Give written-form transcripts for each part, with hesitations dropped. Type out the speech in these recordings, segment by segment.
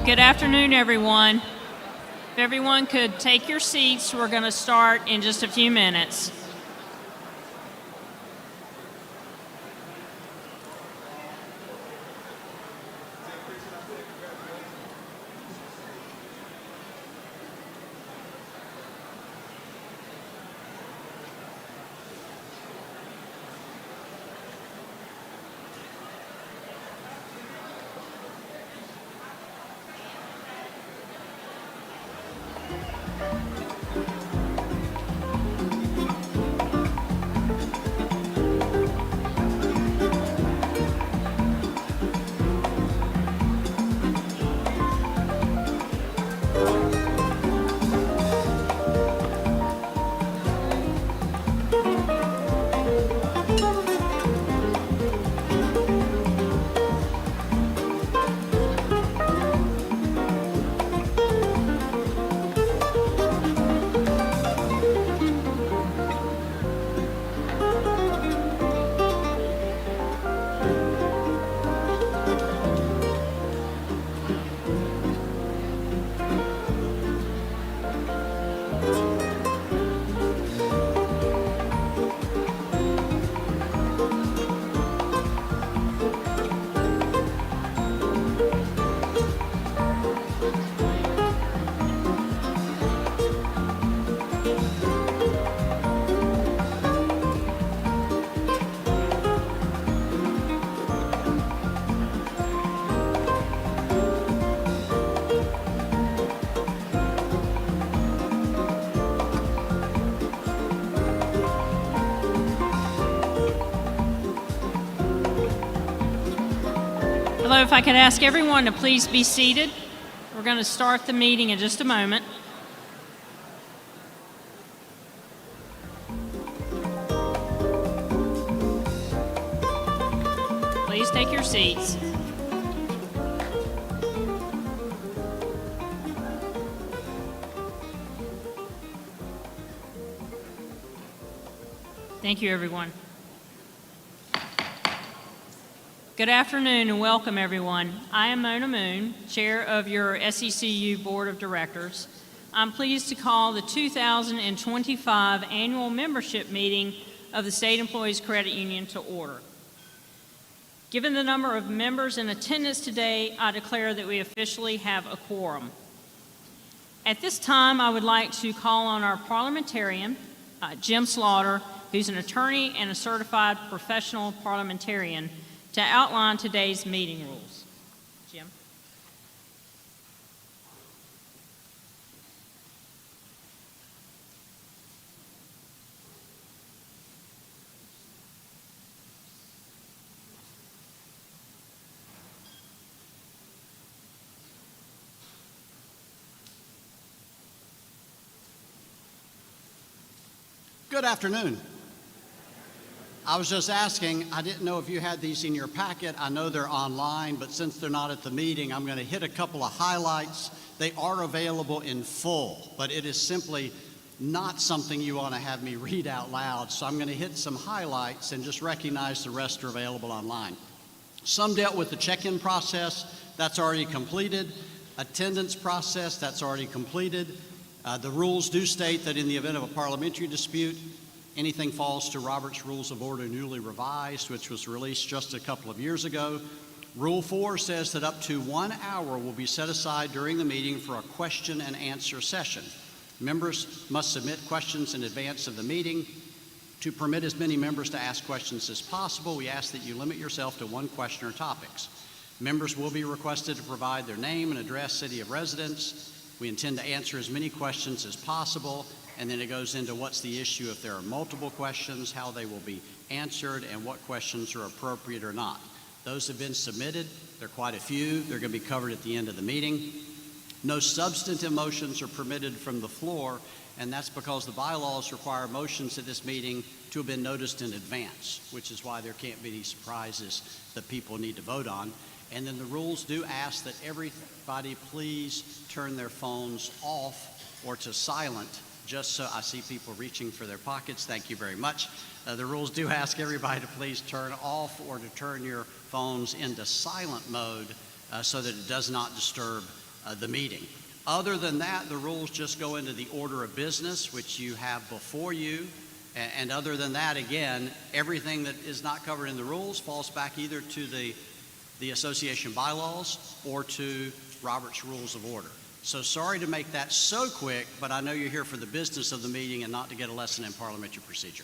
Good afternoon, everyone. If everyone could take your seats, we're going to start in just a few minutes. Hello, if I could ask everyone to please be seated. We're going to start the meeting in just a moment. Please take your seats. Thank you, everyone. Good afternoon and welcome, everyone. I am Mona Moon, Chair of your SECU Board of Directors. I'm pleased to call the 2025 Annual Membership Meeting of the State Employees Credit Union to order. Given the number of members in attendance today, I declare that we officially have a quorum. At this time, I would like to call on our parliamentarian, Jim Slaughter, who's an attorney and a certified professional parliamentarian, to outline today's meeting rules. Jim. Good afternoon. I was just asking, I didn't know if you had these in your packet. I know they're online, but since they're not at the meeting, I'm going to hit a couple of highlights. They are available in full, but it is simply not something you want to have me read out loud. So I'm going to hit some highlights and just recognize the rest are available online. Some dealt with the check-in process. That's already completed. Attendance process, that's already completed. The rules do state that in the event of a parliamentary dispute, anything falls to Robert's Rules of Order newly revised, which was released just a couple of years ago. Rule 4 says that up to 1 hour will be set aside during the meeting for a question and answer session. Members must submit questions in advance of the meeting. To permit as many members to ask questions as possible, we ask that you limit yourself to one question or topics. Members will be requested to provide their name and address, city of residence. We intend to answer as many questions as possible, and then it goes into what's the issue if there are multiple questions, how they will be answered, and what questions are appropriate or not. Those have been submitted. There are quite a few. They're going to be covered at the end of the meeting. No substantive motions are permitted from the floor, and that's because the bylaws require motions at this meeting to have been noticed in advance, which is why there can't be any surprises that people need to vote on. And then the rules do ask that everybody please turn their phones off or to silent, just so I see people reaching for their pockets. Thank you very much. The rules do ask everybody to please turn off or to turn your phones into silent mode so that it does not disturb the meeting. Other than that, the rules just go into the order of business, which you have before you. And other than that, again, everything that is not covered in the rules falls back either to the association bylaws or to Robert's Rules of Order. So sorry to make that so quick, but I know you're here for the business of the meeting and not to get a lesson in parliamentary procedure.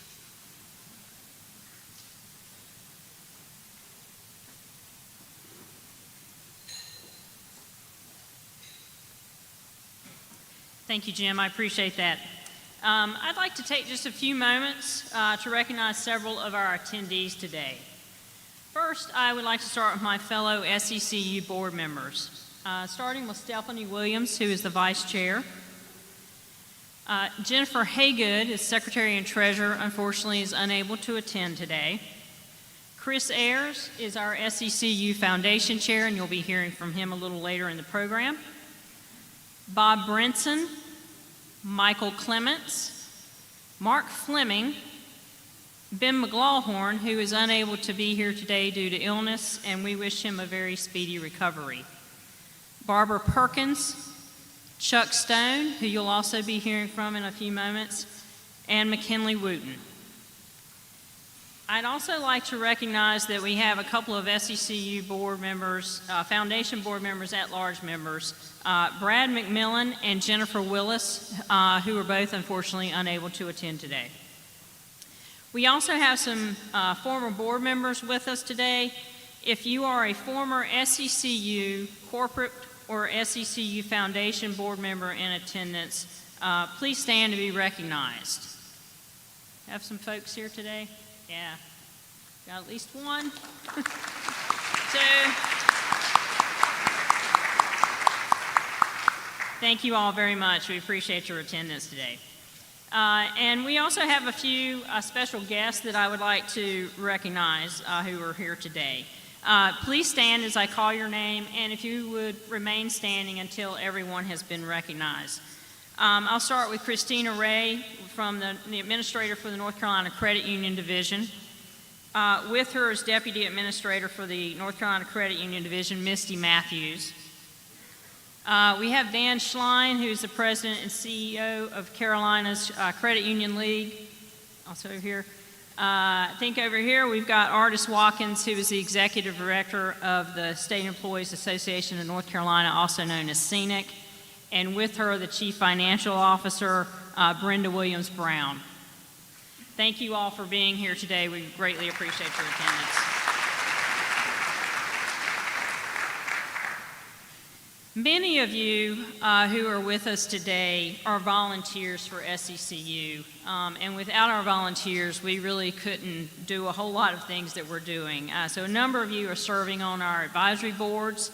Thank you, Jim. I appreciate that. I'd like to take just a few moments to recognize several of our attendees today. First, I would like to start with my fellow SECU board members, starting with Stephanie Williams, who is the vice chair. Jennifer Haygood is secretary and treasurer, unfortunately is unable to attend today. Chris Ayers is our SECU foundation chair, and you'll be hearing from him a little later in the program. Bob Brinson, Michael Clements, Mark Fleming, Ben McLawhorn, who is unable to be here today due to illness, and we wish him a very speedy recovery. Barbara Perkins, Chuck Stone, who you'll also be hearing from in a few moments, and McKinley Wooten. I'd also like to recognize that we have a couple of SECU board members, foundation board members, at-large members, Brad McMillan and Jennifer Willis, who are both unfortunately unable to attend today. We also have some former board members with us today. If you are a former SECU corporate or SECU foundation board member in attendance, please stand to be recognized. Have some folks here today? Yeah, got at least one. Two. Thank you all very much. We appreciate your attendance today. And we also have a few special guests that I would like to recognize who are here today. Please stand as I call your name, and if you would remain standing until everyone has been recognized. I'll start with Christina Ray, from the administrator for the North Carolina Credit Union Division. With her is Deputy Administrator for the North Carolina Credit Union Division, Misty Matthews. We have Dan Schlein, who's the President and CEO of Carolina's Credit Union League, also here. I think over here we've got Artis Watkins, who is the Executive Director of the State Employees Association of North Carolina, also known as SENIC. And with her, the Chief Financial Officer, Brenda Williams-Brown. Thank you all for being here today. We greatly appreciate your attendance. Many of you who are with us today are volunteers for SECU, and without our volunteers, we really couldn't do a whole lot of things that we're doing. So a number of you are serving on our advisory boards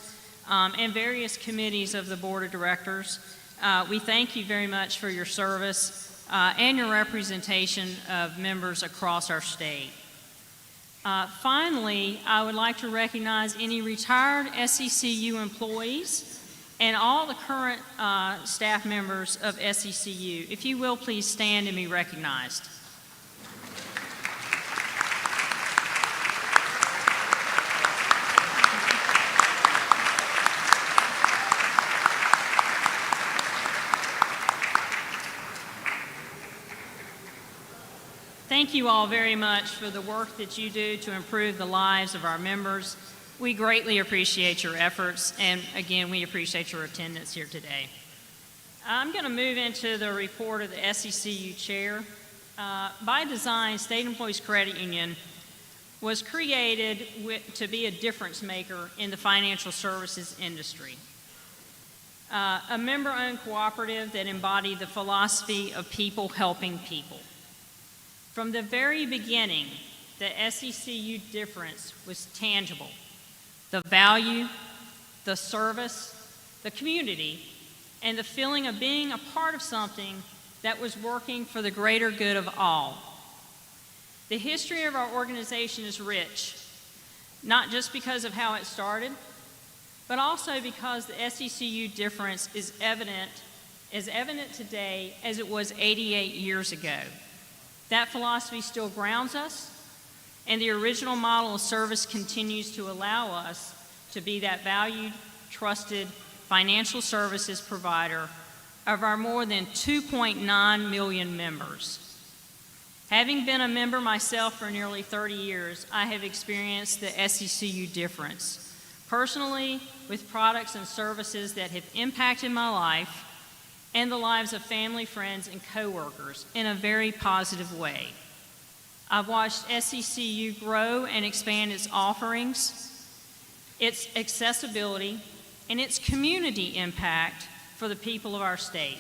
and various committees of the Board of Directors. We thank you very much for your service and your representation of members across our state. Finally, I would like to recognize any retired SECU employees and all the current staff members of SECU. If you will, please stand and be recognized. Thank you all very much for the work that you do to improve the lives of our members. We greatly appreciate your efforts, and again, we appreciate your attendance here today. I'm going to move into the report of the SECU chair. By design, State Employees Credit Union was created to be a difference maker in the financial services industry. A member-owned cooperative that embodied the philosophy of people helping people. From the very beginning, the SECU difference was tangible. The value, the service, the community, and the feeling of being a part of something that was working for the greater good of all. The history of our organization is rich, not just because of how it started, but also because the SECU difference is as evident today as it was 88 years ago. That philosophy still grounds us, and the original model of service continues to allow us to be that valued, trusted, financial services provider of our more than 2.9 million members. Having been a member myself for nearly 30 years, I have experienced the SECU difference, personally with products and services that have impacted my life and the lives of family, friends, and coworkers in a very positive way. I've watched SECU grow and expand its offerings, its accessibility, and its community impact for the people of our state.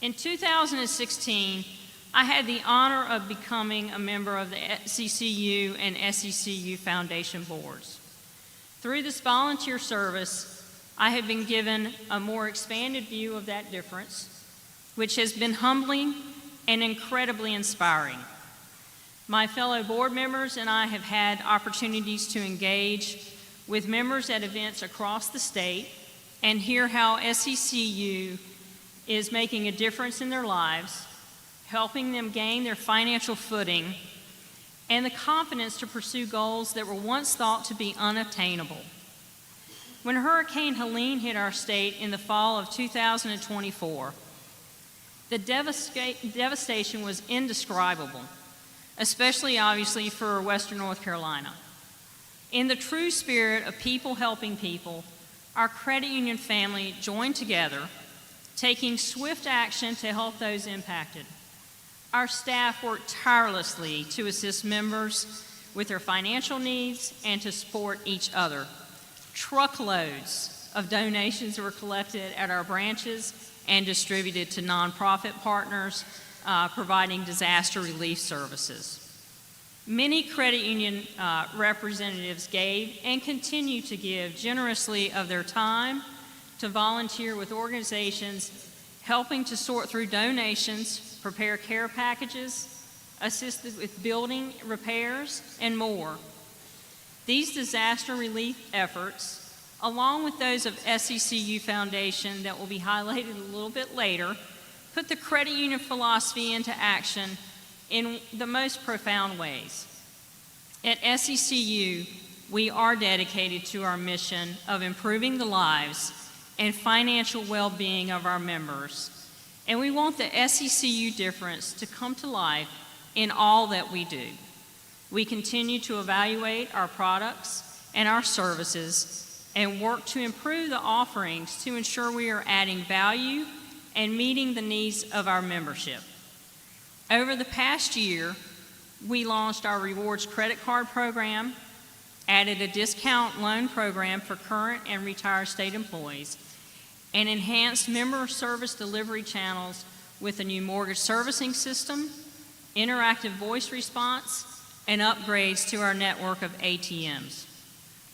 In 2016, I had the honor of becoming a member of the SECU and SECU Foundation boards. Through this volunteer service, I have been given a more expanded view of that difference, which has been humbling and incredibly inspiring. My fellow board members and I have had opportunities to engage with members at events across the state and hear how SECU is making a difference in their lives, helping them gain their financial footing and the confidence to pursue goals that were once thought to be unattainable. When Hurricane Helene hit our state in the fall of 2024, the devastation was indescribable, especially obviously for Western North Carolina. In the true spirit of people helping people, our credit union family joined together, taking swift action to help those impacted. Our staff worked tirelessly to assist members with their financial needs and to support each other. Truckloads of donations were collected at our branches and distributed to nonprofit partners providing disaster relief services. Many credit union representatives gave and continue to give generously of their time to volunteer with organizations helping to sort through donations, prepare care packages, assist with building repairs, and more. These disaster relief efforts, along with those of SECU Foundation that will be highlighted a little bit later, put the credit union philosophy into action in the most profound ways. At SECU, we are dedicated to our mission of improving the lives and financial well-being of our members, and we want the SECU difference to come to life in all that we do. We continue to evaluate our products and our services and work to improve the offerings to ensure we are adding value and meeting the needs of our membership. Over the past year, we launched our rewards credit card program, added a discount loan program for current and retired state employees, and enhanced member service delivery channels with a new mortgage servicing system, interactive voice response, and upgrades to our network of ATMs.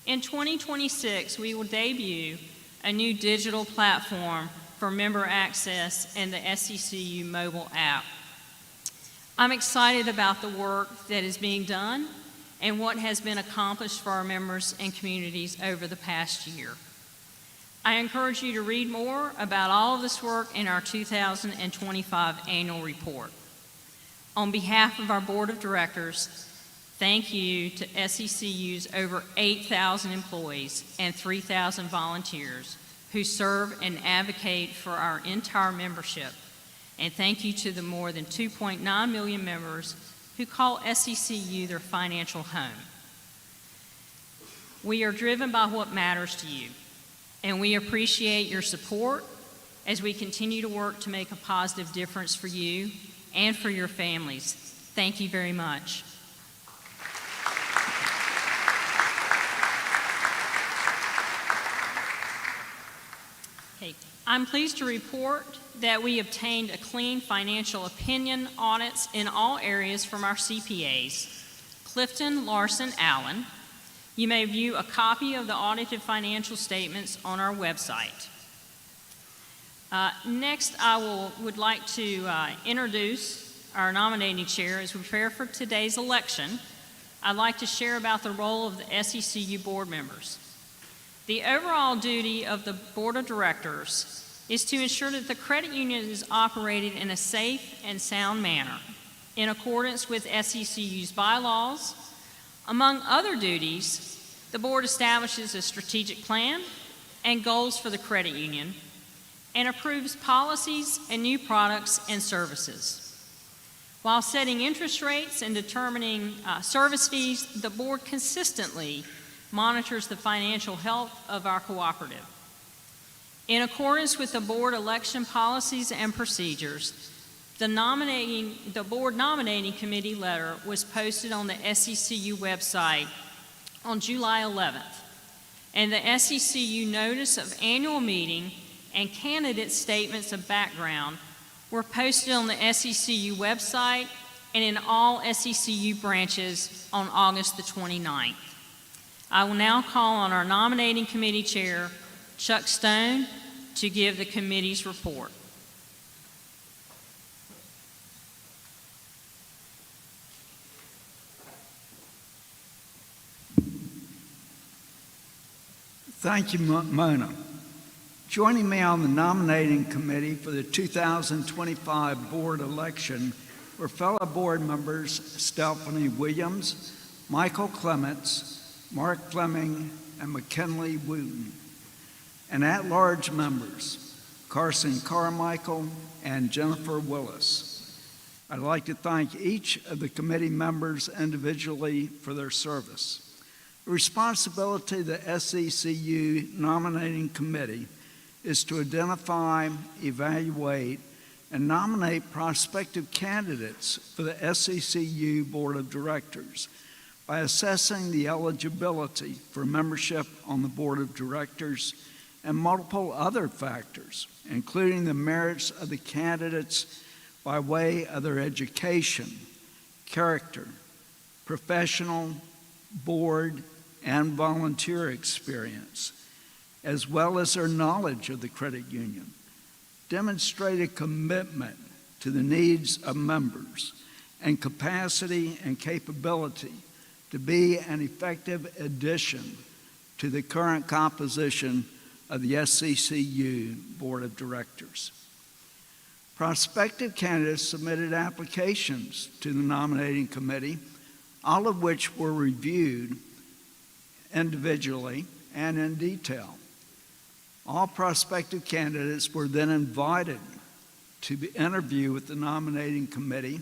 In 2026, we will debut a new digital platform for member access and the SECU mobile app. I'm excited about the work that is being done and what has been accomplished for our members and communities over the past year. I encourage you to read more about all of this work in our 2025 annual report. On behalf of our board of directors, thank you to SECU's over 8,000 employees and 3,000 volunteers who serve and advocate for our entire membership. And thank you to the more than 2.9 million members who call SECU their financial home. We are driven by what matters to you, and we appreciate your support as we continue to work to make a positive difference for you and for your families. Thank you very much. Okay. I'm pleased to report that we obtained a clean financial opinion audits in all areas from our CPAs, Clifton, Larson, Allen. You may view a copy of the audited financial statements on our website. Next, I would like to introduce our nominating chair as we prepare for today's election. I'd like to share about the role of the SECU board members. The overall duty of the board of directors is to ensure that the credit union is operated in a safe and sound manner in accordance with SECU's bylaws. Among other duties, the board establishes a strategic plan, and goals for the credit union, and approves policies and new products and services. While setting interest rates and determining service fees, the board consistently monitors the financial health of our cooperative. In accordance with the board election policies and procedures, the board nominating committee letter was posted on the SECU website on July 11th, and the SECU notice of annual meeting and candidate statements of background were posted on the SECU website and in all SECU branches on August the 29th. I will now call on our nominating committee chair, Chuck Stone, to give the committee's report. Thank you, Mona. Joining me on the nominating committee for the 2025 board election were fellow board members Stephanie Williams, Michael Clements, Mark Fleming, and McKinley Wooten, and at-large members Carson Carmichael and Jennifer Willis. I'd like to thank each of the committee members individually for their service. The responsibility of the SECU nominating committee is to identify, evaluate, and nominate prospective candidates for the SECU Board of Directors by assessing the eligibility for membership on the Board of Directors and multiple other factors, including the merits of the candidates by way of their education, character, professional, board, and volunteer experience, as well as their knowledge of the credit union, demonstrate a commitment to the needs of members and capacity and capability to be an effective addition to the current composition of the SECU Board of Directors. Prospective candidates submitted applications to the nominating committee, all of which were reviewed individually and in detail. All prospective candidates were then invited to interview with the nominating committee,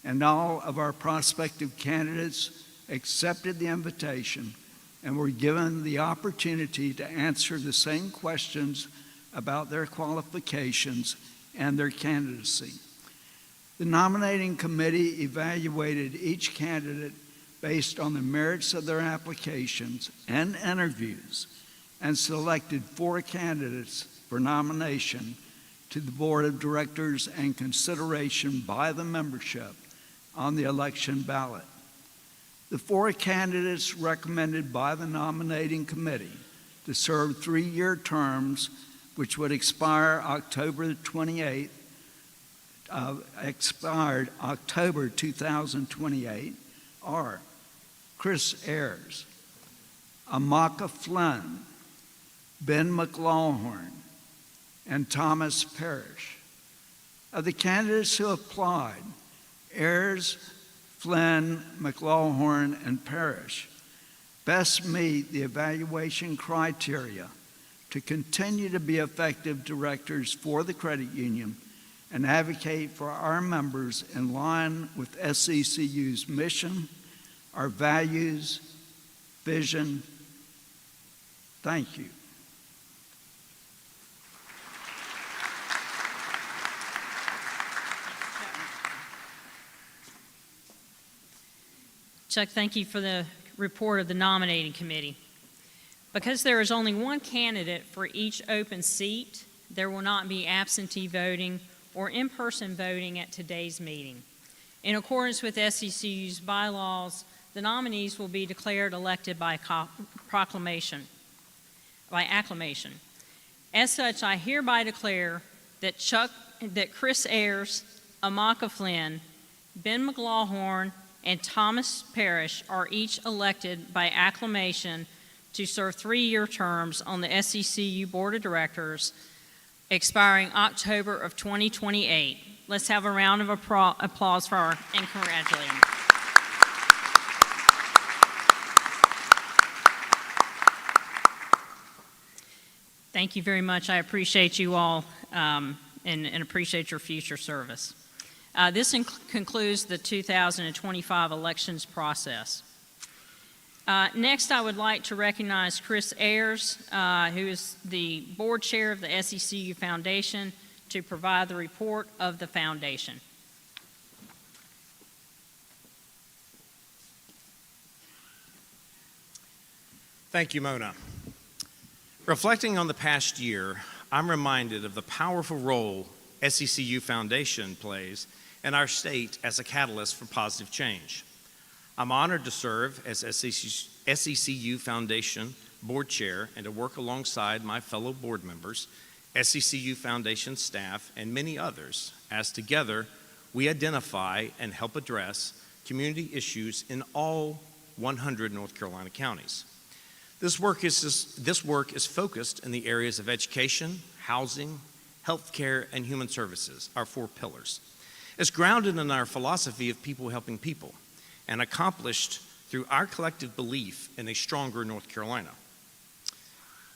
and all of our prospective candidates accepted the invitation and were given the opportunity to answer the same questions about their qualifications and their candidacy. The nominating committee evaluated each candidate based on the merits of their applications and interviews and selected 4 candidates for nomination to the Board of Directors and consideration by the membership on the election ballot. The 4 candidates recommended by the nominating committee to serve 3-year terms, which would expire October 28th, expired October 2028, are Chris Ayers, Amaka Flynn, Ben McLawhorn, and Thomas Parrish. Of the candidates who applied, Ayers, Flynn, McLawhorn, and Parrish best meet the evaluation criteria to continue to be effective directors for the credit union and advocate for our members in line with SECU's mission, our values, vision. Thank you. Chuck, thank you for the report of the nominating committee. Because there is only one candidate for each open seat, there will not be absentee voting or in-person voting at today's meeting. In accordance with SECU's bylaws, the nominees will be declared elected by acclamation. As such, I hereby declare that Chris Ayers, Amaka Flynn, Ben McLawhorn, and Thomas Parrish are each elected by acclamation to serve 3-year terms on the SECU Board of Directors, expiring October of 2028. Let's have a round of applause for our and congratulate them. Thank you very much. I appreciate you all and appreciate your future service. This concludes the 2025 elections process. Next, I would like to recognize Chris Ayers, who is the board chair of the SECU Foundation, to provide the report of the foundation. Thank you, Mona. Reflecting on the past year, I'm reminded of the powerful role SECU Foundation plays in our state as a catalyst for positive change. I'm honored to serve as SECU Foundation Board Chair and to work alongside my fellow board members, SECU Foundation staff, and many others as together we identify and help address community issues in all 100 North Carolina counties. This work is focused in the areas of education, housing, healthcare, and human services, our 4 pillars. It's grounded in our philosophy of people helping people and accomplished through our collective belief in a stronger North Carolina.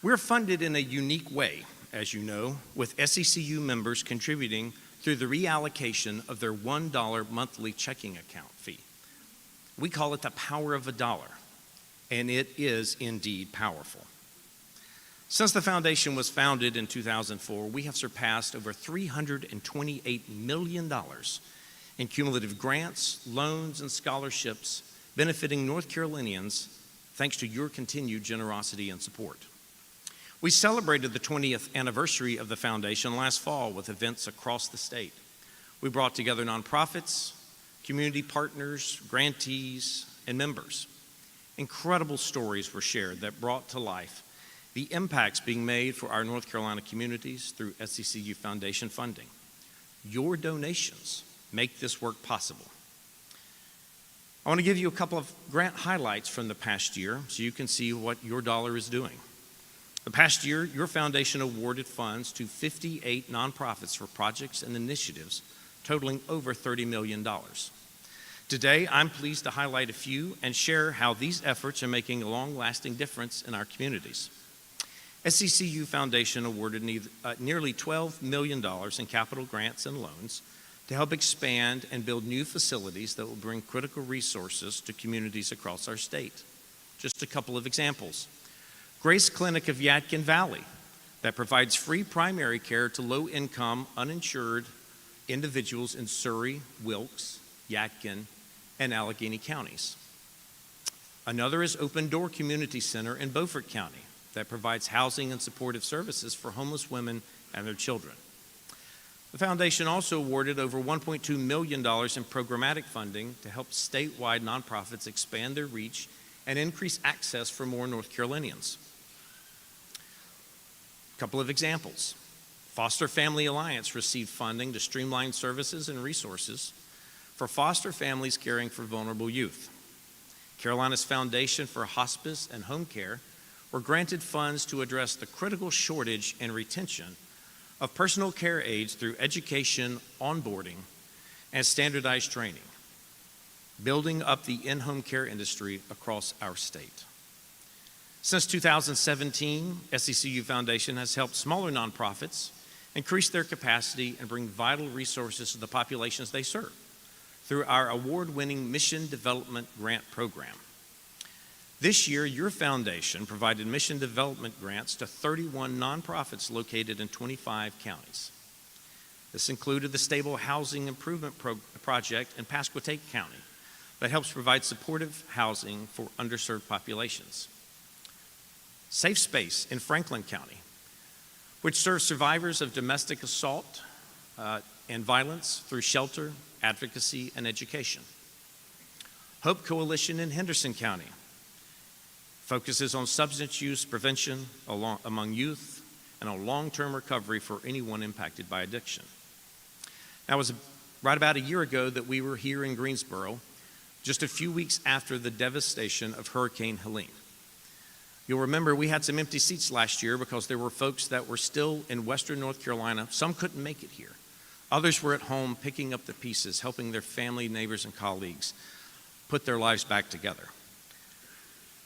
We're funded in a unique way, as you know, with SECU members contributing through the reallocation of their $1 monthly checking account fee. We call it the power of a dollar. And it is indeed powerful. Since the foundation was founded in 2004, we have surpassed over $328 million in cumulative grants, loans, and scholarships benefiting North Carolinians thanks to your continued generosity and support. We celebrated the 20th anniversary of the foundation last fall with events across the state. We brought together nonprofits, community partners, grantees, and members. Incredible stories were shared that brought to life the impacts being made for our North Carolina communities through SECU Foundation funding. Your donations make this work possible. I want to give you a couple of grant highlights from the past year so you can see what your dollar is doing. The past year, your foundation awarded funds to 58 nonprofits for projects and initiatives totaling over $30 million. Today, I'm pleased to highlight a few and share how these efforts are making a long-lasting difference in our communities. SECU Foundation awarded nearly $12 million in capital grants and loans to help expand and build new facilities that will bring critical resources to communities across our state. Just a couple of examples. Grace Clinic of Yadkin Valley that provides free primary care to low-income, uninsured individuals in Surrey, Wilkes, Yadkin, and Allegheny counties. Another is Open Door Community Center in Beaufort County that provides housing and supportive services for homeless women and their children. The foundation also awarded over $1.2 million in programmatic funding to help statewide nonprofits expand their reach and increase access for more North Carolinians. A couple of examples. Foster Family Alliance received funding to streamline services and resources for foster families caring for vulnerable youth. Carolina's Foundation for Hospice and Home Care were granted funds to address the critical shortage and retention of personal care aides through education, onboarding, and standardized training, building up the in-home care industry across our state. Since 2017, SECU Foundation has helped smaller nonprofits increase their capacity and bring vital resources to the populations they serve through our award-winning Mission Development Grant Program. This year, your foundation provided mission development grants to 31 nonprofits located in 25 counties. This included the Stable Housing Improvement Project in Pasquotank County that helps provide supportive housing for underserved populations. Safe Space in Franklin County, which serves survivors of domestic assault and violence through shelter, advocacy, and education. Hope Coalition in Henderson County focuses on substance use prevention among youth and on long-term recovery for anyone impacted by addiction. Now, it was right about a year ago that we were here in Greensboro, just a few weeks after the devastation of Hurricane Helene. You'll remember we had some empty seats last year because there were folks that were still in Western North Carolina. Some couldn't make it here. Others were at home picking up the pieces, helping their family, neighbors, and colleagues put their lives back together.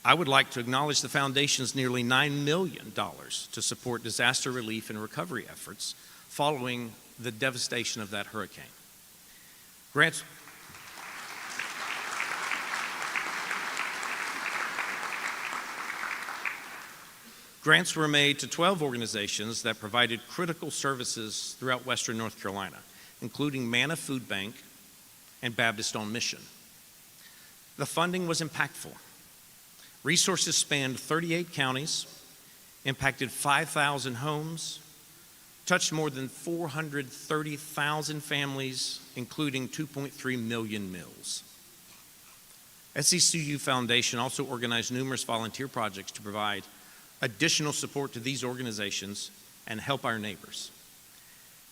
I would like to acknowledge the Foundation's nearly $9 million to support disaster relief and recovery efforts following the devastation of that hurricane. Grants were made to 12 organizations that provided critical services throughout Western North Carolina, including Manna Food Bank and Baptist on Mission. The funding was impactful. Resources spanned 38 counties, impacted 5,000 homes, touched more than 430,000 families, including 2.3 million meals. SECU Foundation also organized numerous volunteer projects to provide additional support to these organizations and help our neighbors.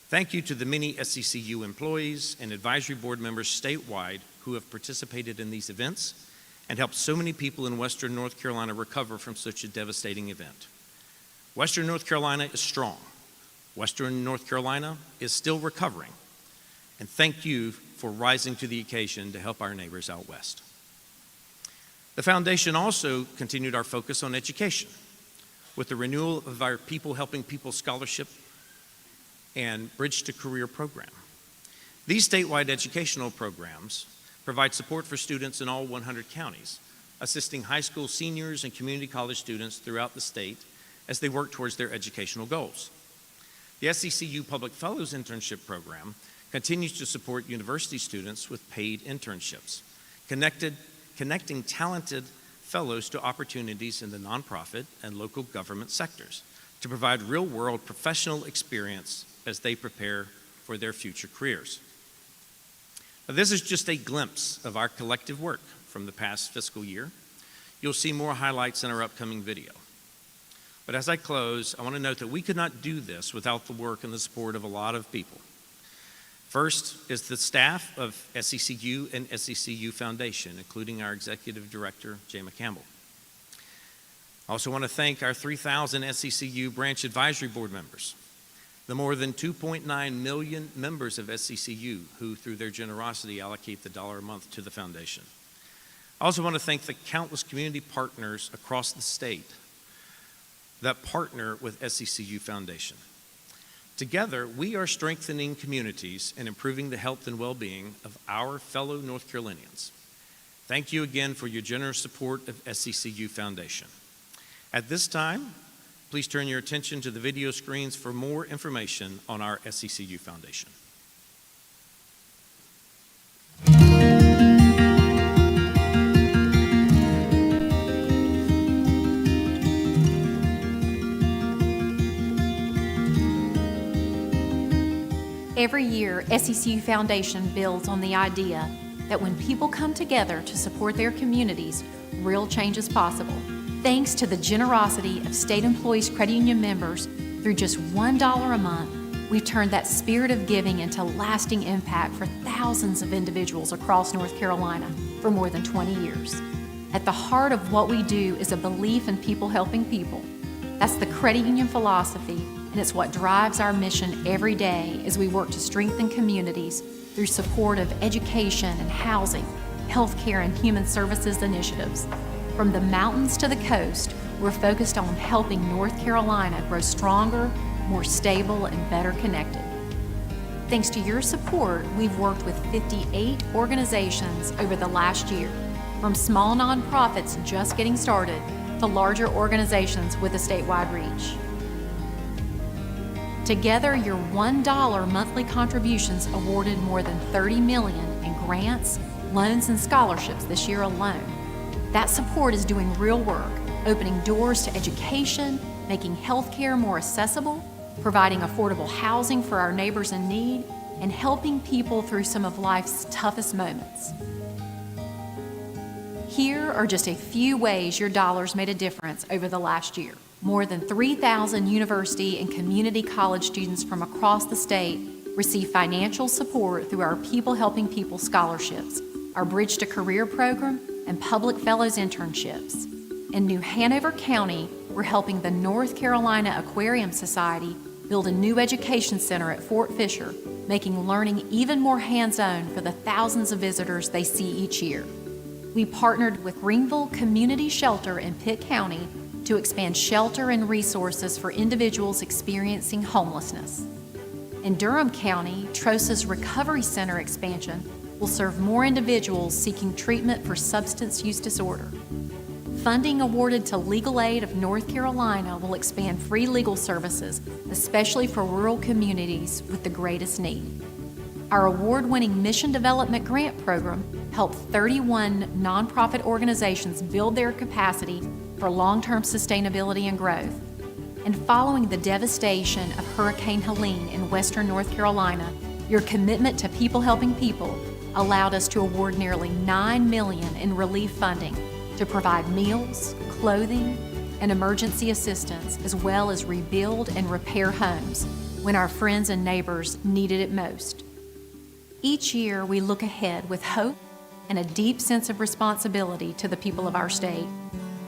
Thank you to the many SECU employees and advisory board members statewide who have participated in these events and helped so many people in Western North Carolina recover from such a devastating event. Western North Carolina is strong. Western North Carolina is still recovering. And thank you for rising to the occasion to help our neighbors out west. The Foundation also continued our focus on education with the renewal of our People Helping People Scholarship and Bridge to Career program. These statewide educational programs provide support for students in all 100 counties, assisting high school seniors and community college students throughout the state as they work towards their educational goals. The SECU Public Fellows Internship Program continues to support university students with paid internships, connecting talented fellows to opportunities in the nonprofit and local government sectors to provide real-world professional experience as they prepare for their future careers. Now, this is just a glimpse of our collective work from the past fiscal year. You'll see more highlights in our upcoming video. But as I close, I want to note that we could not do this without the work and the support of a lot of people. First is the staff of SECU and SECU Foundation, including our Executive Director, Jayma Campbell. I also want to thank our 3,000 SECU branch advisory board members, the more than 2.9 million members of SECU who, through their generosity, allocate the $1 a month to the Foundation. I also want to thank the countless community partners across the state that partner with SECU Foundation. Together, we are strengthening communities and improving the health and well-being of our fellow North Carolinians. Thank you again for your generous support of SECU Foundation. At this time, please turn your attention to the video screens for more information on our SECU Foundation. Every year, SECU Foundation builds on the idea that when people come together to support their communities, real change is possible. Thanks to the generosity of state employees credit union members, through just $1 a month, we've turned that spirit of giving into lasting impact for thousands of individuals across North Carolina for more than 20 years. At the heart of what we do is a belief in people helping people. That's the credit union philosophy, and it's what drives our mission every day as we work to strengthen communities through support of education and housing, healthcare, and human services initiatives. From the mountains to the coast, we're focused on helping North Carolina grow stronger, more stable, and better connected. Thanks to your support, we've worked with 58 organizations over the last year, from small nonprofits just getting started to larger organizations with a statewide reach. Together, your $1 monthly contributions awarded more than $30 million in grants, loans, and scholarships this year alone. That support is doing real work, opening doors to education, making healthcare more accessible, providing affordable housing for our neighbors in need, and helping people through some of life's toughest moments. Here are just a few ways your dollars made a difference over the last year. More than 3,000 university and community college students from across the state receive financial support through our People Helping People scholarships, our Bridge to Career program, and Public Fellows internships. In New Hanover County, we're helping the North Carolina Aquarium Society build a new education center at Fort Fisher, making learning even more hands-on for the thousands of visitors they see each year. we partnered with Greenville Community Shelter in Pitt County to expand shelter and resources for individuals experiencing homelessness. In Durham County, Trosa's Recovery Center expansion will serve more individuals seeking treatment for substance use disorder. Funding awarded to Legal Aid of North Carolina will expand free legal services, especially for rural communities with the greatest need. Our award-winning Mission Development Grant Program helped 31 nonprofit organizations build their capacity for long-term sustainability and growth. And following the devastation of Hurricane Helene in western North Carolina, your commitment to people helping people allowed us to award nearly $9 million in relief funding to provide meals, clothing, and emergency assistance, as well as rebuild and repair homes when our friends and neighbors needed it most. Each year, we look ahead with hope and a deep sense of responsibility to the people of our state.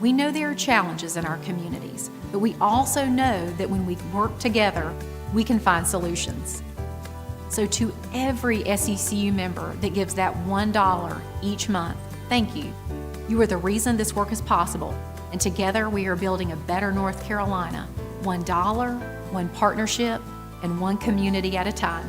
We know there are challenges in our communities, but we also know that when we work together, we can find solutions. So to every SECU member that gives that $1 each month, thank you. You are the reason this work is possible, and together we are building a better North Carolina, $1, one partnership, and one community at a time.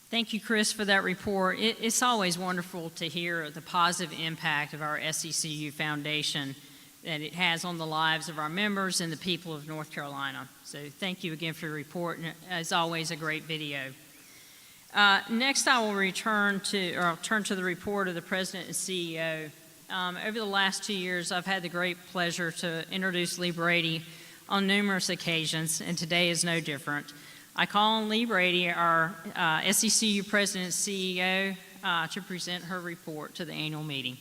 Thank you, Chris, for that report. It's always wonderful to hear the positive impact of our SECU Foundation that it has on the lives of our members and the people of North Carolina. So thank you again for your report, and as always, a great video. Next, I will turn to the report of the President and CEO. Over the last 2 years, I've had the great pleasure to introduce Lee Brady on numerous occasions, and today is no different. I call on Lee Brady, our SECU President and CEO, to present her report to the annual meeting.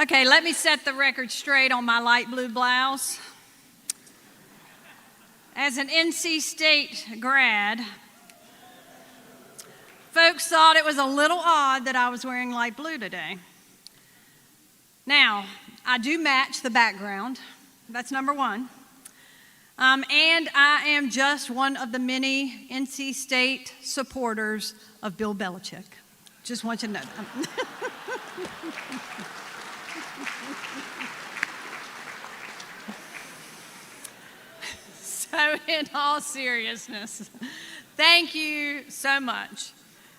Okay, let me set the record straight on my light blue blouse. As an NC State grad, folks thought it was a little odd that I was wearing light blue today. Now, I do match the background. That's number one. And I am just one of the many NC State supporters of Bill Belichick. Just want you to know that. So in all seriousness, thank you so much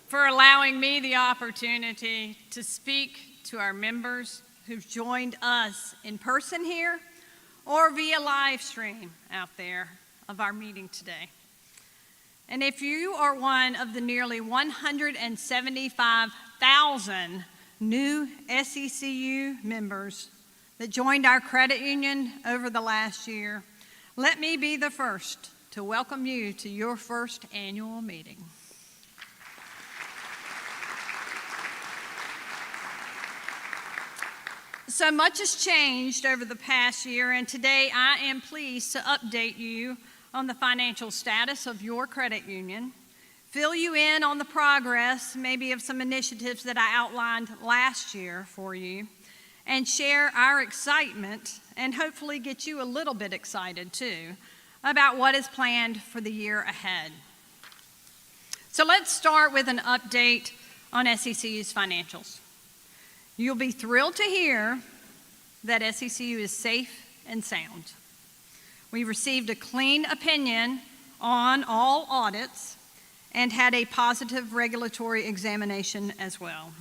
for allowing me the opportunity to speak to our members who've joined us in person here or via live stream out there of our meeting today. And if you are one of the nearly 175,000 new SECU members that joined our credit union over the last year, let me be the first to welcome you to your first annual meeting. So much has changed over the past year, and today I am pleased to update you on the financial status of your credit union, fill you in on the progress maybe of some initiatives that I outlined last year for you, and share our excitement and hopefully get you a little bit excited too about what is planned for the year ahead. So let's start with an update on SECU's financials. You'll be thrilled to hear that SECU is safe and sound. We received a clean opinion on all audits and had a positive regulatory examination as well.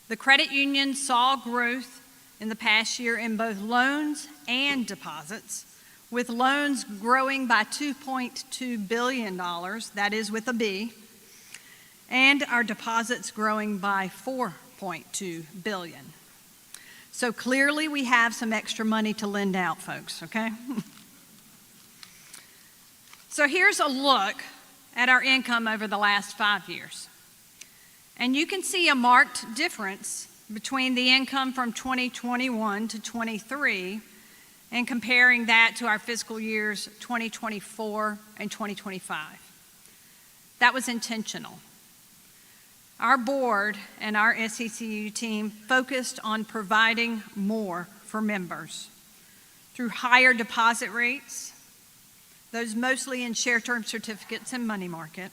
The credit union saw growth in the past year in both loans and deposits, with loans growing by $2.2 billion, that is with a B, and our deposits growing by $4.2 billion. So clearly we have some extra money to lend out, folks, okay? So here's a look at our income over the last 5 years. And you can see a marked difference between the income from 2021 to 23 and comparing that to our fiscal years 2024 and 2025. That was intentional. Our board and our SECU team focused on providing more for members through higher deposit rates, those mostly in share-term certificates and money market,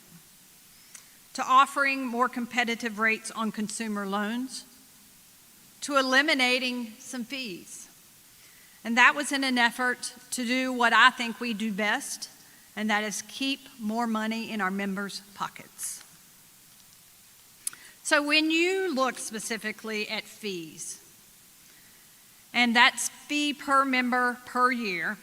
to offering more competitive rates on consumer loans, to eliminating some fees. And that was in an effort to do what I think we do best, and that is keep more money in our members' pockets. So when you look specifically at fees, and that's fee per member per year,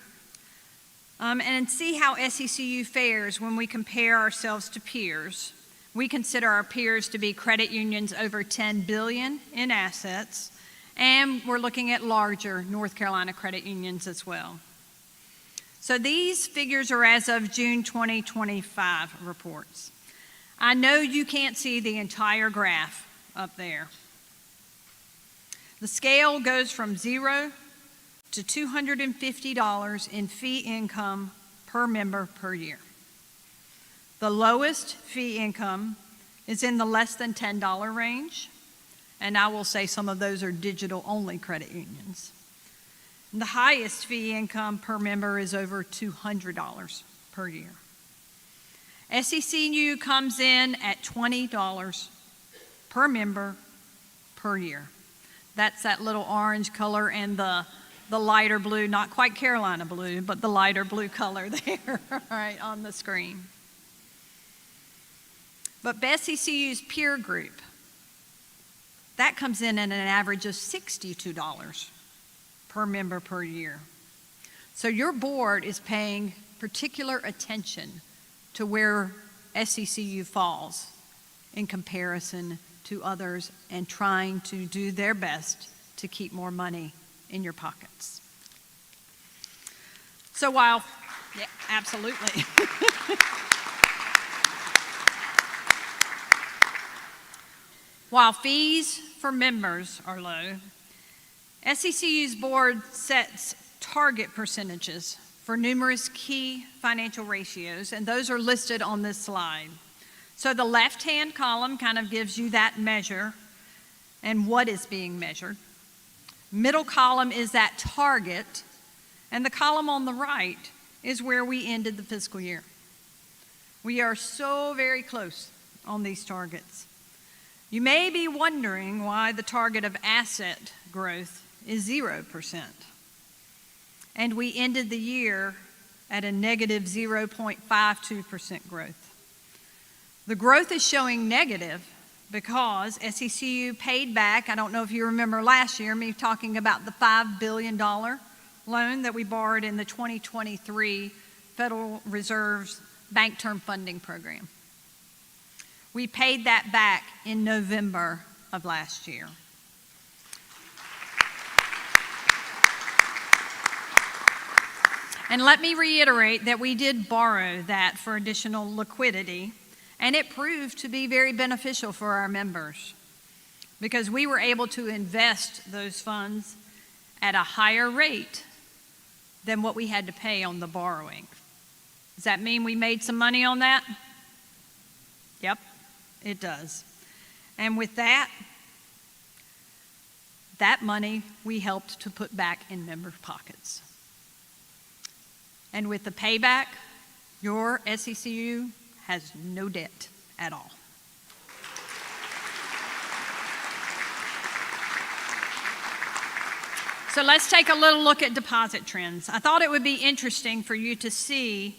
and see how SECU fares when we compare ourselves to peers. We consider our peers to be credit unions over $10 billion in assets, and we're looking at larger North Carolina credit unions as well. So these figures are as of June 2025 reports. I know you can't see the entire graph up there. The scale goes from 0 to $250 in fee income per member per year. The lowest fee income is in the less than $10 range, and I will say some of those are digital-only credit unions. And the highest fee income per member is over $200 per year. SECU comes in at $20 per member per year. That's that little orange color and the lighter blue, not quite Carolina blue, but the lighter blue color there, right, on the screen. But SECU's peer group, that comes in at an average of $62 per member per year. So your board is paying particular attention to where SECU falls in comparison to others and trying to do their best to keep more money in your pockets. So while, yeah, absolutely. While fees for members are low, SECU's board sets target percentages for numerous key financial ratios, and those are listed on this slide. So the left-hand column kind of gives you that measure and what is being measured. Middle column is that target, and the column on the right is where we ended the fiscal year. We are so very close on these targets. You may be wondering why the target of asset growth is 0%. And we ended the year at a negative 0.52% growth. The growth is showing negative because SECU paid back, I don't know if you remember last year, me talking about the $5 billion loan that we borrowed in the 2023 Federal Reserve's Bank Term Funding Program. We paid that back in November of last year. And let me reiterate that we did borrow that for additional liquidity, and it proved to be very beneficial for our members because we were able to invest those funds at a higher rate than what we had to pay on the borrowing. Does that mean we made some money on that? Yep, it does. And with that money we helped to put back in members' pockets. And with the payback, your SECU has no debt at all. So let's take a little look at deposit trends. I thought it would be interesting for you to see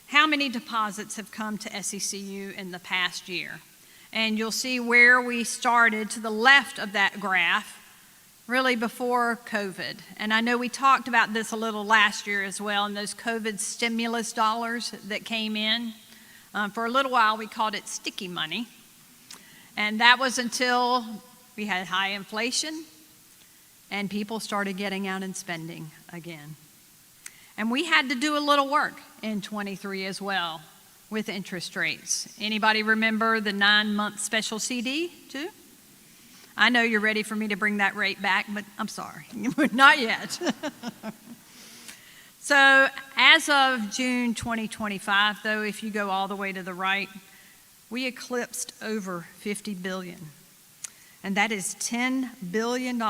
how many deposits have come to SECU in the past year. And you'll see where we started to the left of that graph, really before COVID. And I know we talked about this a little last year as well, and those COVID stimulus dollars that came in. For a little while, we called it sticky money. And that was until we had high inflation and people started getting out and spending again. And we had to do a little work in 23 as well with interest rates. Anybody remember the 9-month special CD too? I know you're ready for me to bring that rate back, but I'm sorry, not yet. So as of June 2025, though, if you go all the way to the right, we eclipsed over $50 billion. And that is $10 billion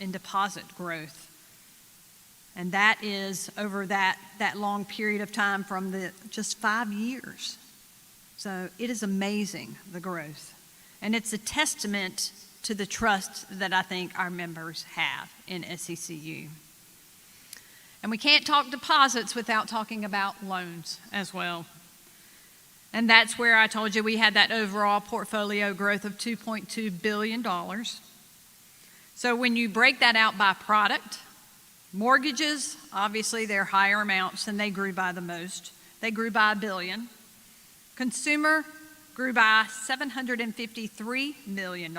in deposit growth. And that is over that long period of time from just 5 years. So it is amazing, the growth. And it's a testament to the trust that I think our members have in SECU. And we can't talk deposits without talking about loans as well. And that's where I told you we had that overall portfolio growth of $2.2 billion. So when you break that out by product, mortgages, obviously they're higher amounts and they grew by the most. They grew by $1 billion. Consumer grew by $753 million.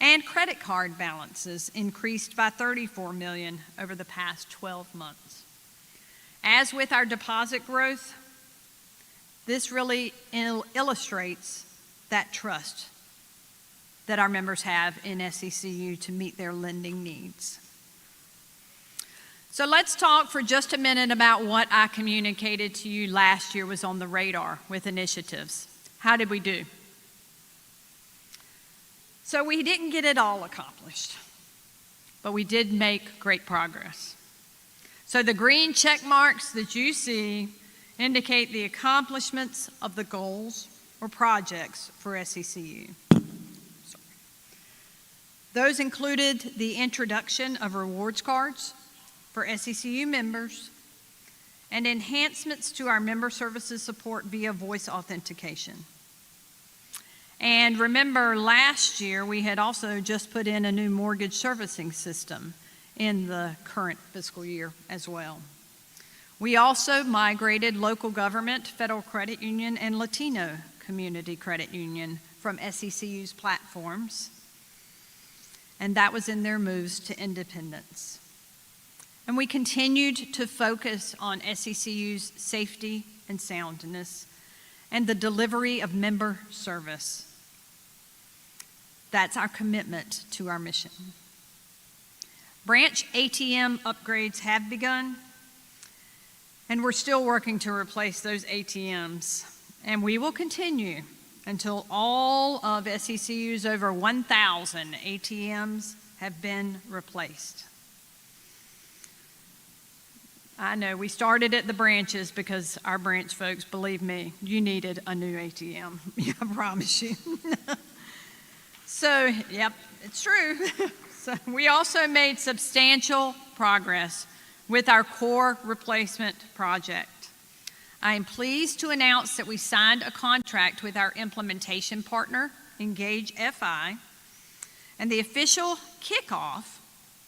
And credit card balances increased by $34 million over the past 12 months. As with our deposit growth, this really illustrates that trust that our members have in SECU to meet their lending needs. So let's talk for just a minute about what I communicated to you last year was on the radar with initiatives. How did we do? So we didn't get it all accomplished, but we did make great progress. So the green check marks that you see indicate the accomplishments of the goals or projects for SECU. Those included the introduction of rewards cards for SECU members and enhancements to our member services support via voice authentication. And remember, last year we had also just put in a new mortgage servicing system in the current fiscal year as well. We also migrated local government, federal credit union, and Latino community credit union from SECU's platforms, and that was in their moves to independence. And we continued to focus on SECU's safety and soundness and the delivery of member service. That's our commitment to our mission. Branch ATM upgrades have begun, and we're still working to replace those ATMs. And we will continue until all of SECU's over 1,000 ATMs have been replaced. I know we started at the branches because our branch folks, believe me, you needed a new ATM. I promise you. So, yep, it's true. So we also made substantial progress with our core replacement project. I am pleased to announce that we signed a contract with our implementation partner, Engage FI, and the official kickoff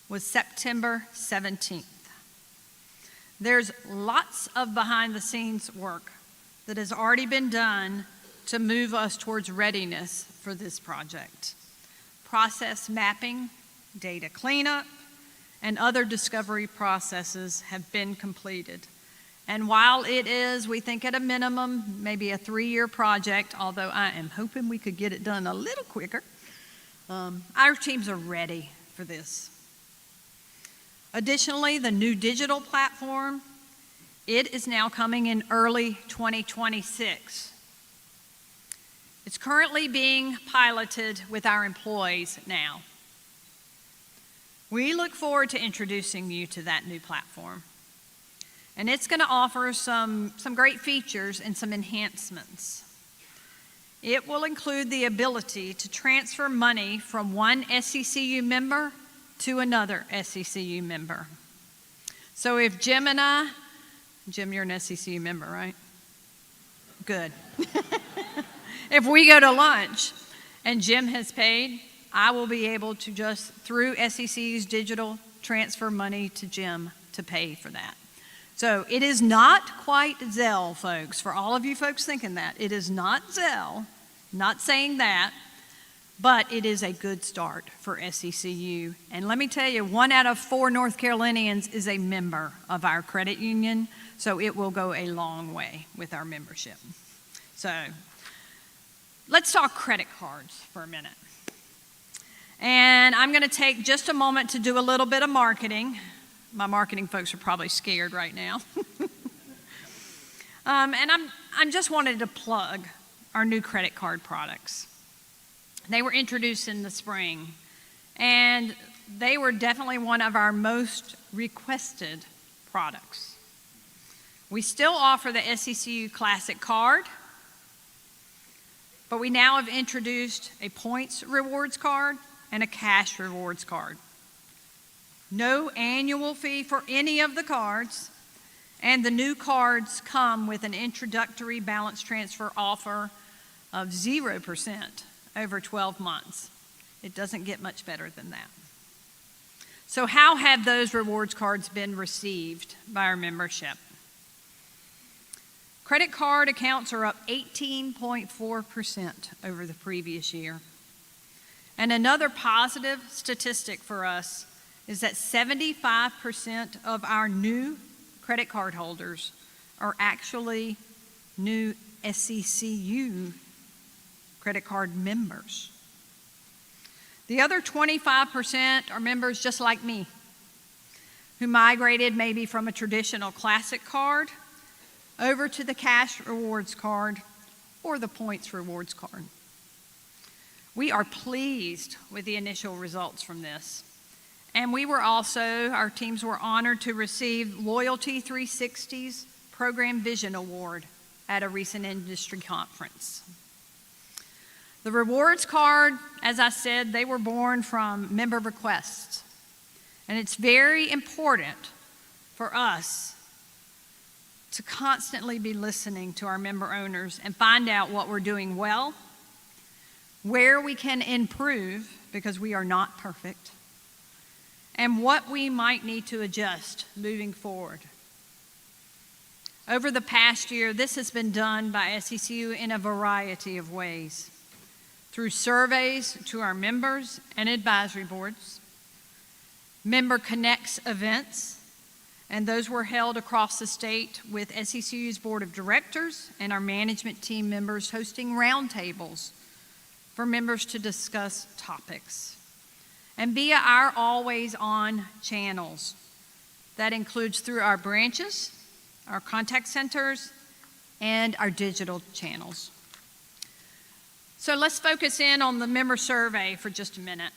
was September 17th. There's lots of behind-the-scenes work that has already been done to move us towards readiness for this project. Process mapping, data cleanup, and other discovery processes have been completed. And while it is, we think at a minimum, maybe a 3-year project, although I am hoping we could get it done a little quicker, our teams are ready for this. Additionally, the new digital platform, it is now coming in early 2026. It's currently being piloted with our employees now. We look forward to introducing you to that new platform. And it's going to offer some great features and some enhancements. It will include the ability to transfer money from one SECU member to another SECU member. So if Jim and I, Jim, you're an SECU member, right? Good. If we go to lunch and Jim has paid, I will be able to just, through SECU's digital, transfer money to Jim to pay for that. So it is not quite Zelle, folks, for all of you folks thinking that. It is not Zelle, not saying that, but it is a good start for SECU. And let me tell you, 1 out of 4 North Carolinians is a member of our credit union, so it will go a long way with our membership. So let's talk credit cards for a minute. And I'm going to take just a moment to do a little bit of marketing. My marketing folks are probably scared right now. And I'm just wanted to plug our new credit card products. They were introduced in the spring, and they were definitely one of our most requested products. We still offer the SECU Classic Card, but we now have introduced a points rewards card and a cash rewards card. No annual fee for any of the cards, and the new cards come with an introductory balance transfer offer of 0% over 12 months. It doesn't get much better than that. So how have those rewards cards been received by our membership? Credit card accounts are up 18.4% over the previous year. And another positive statistic for us is that 75% of our new credit card holders are actually new SECU credit card members. The other 25% are members just like me, who migrated maybe from a traditional classic card over to the cash rewards card or the points rewards card. We are pleased with the initial results from this. And our teams were honored to receive Loyalty 360's Program Vision Award at a recent industry conference. The rewards card, as I said, they were born from member requests. And it's very important for us to constantly be listening to our member owners and find out what we're doing well, where we can improve, because we are not perfect, and what we might need to adjust moving forward. Over the past year, this has been done by SECU in a variety of ways, through surveys to our members and advisory boards, Member Connects events, and those were held across the state with SECU's Board of Directors and our management team members hosting roundtables for members to discuss topics. And via our always-on channels. That includes through our branches, our contact centers, and our digital channels. So let's focus in on the member survey for just a minute.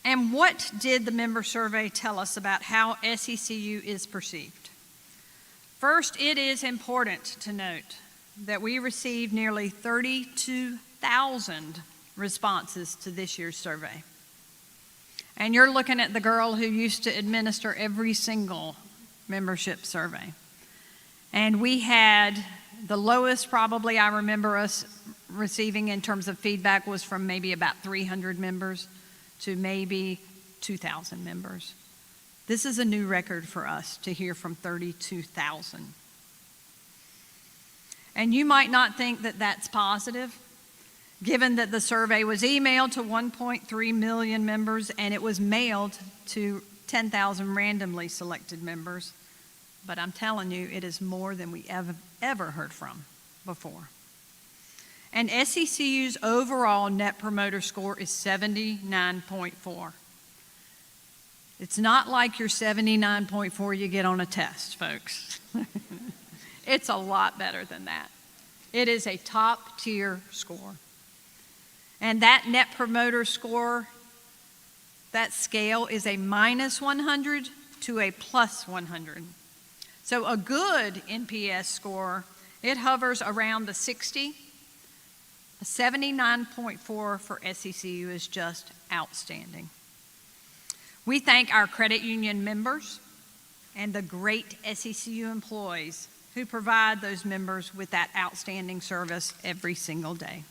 And what did the member survey tell us about how SECU is perceived? First, it is important to note that we received nearly 32,000 responses to this year's survey. And you're looking at the girl who used to administer every single membership survey. And we had the lowest probably I remember us receiving in terms of feedback was from maybe about 300 members to maybe 2,000 members. This is a new record for us to hear from 32,000. And you might not think that that's positive, given that the survey was emailed to 1.3 million members and it was mailed to 10,000 randomly selected members. But I'm telling you, it is more than we ever heard from before. And SECU's overall Net Promoter Score is 79.4. It's not like your 79.4 you get on a test, folks. It's a lot better than that. It is a top-tier score. And that Net Promoter Score, that scale is a -100 to a +100. So a good NPS score, it hovers around the 60. A 79.4 for SECU is just outstanding. We thank our credit union members and the great SECU employees who provide those members with that outstanding service every single day.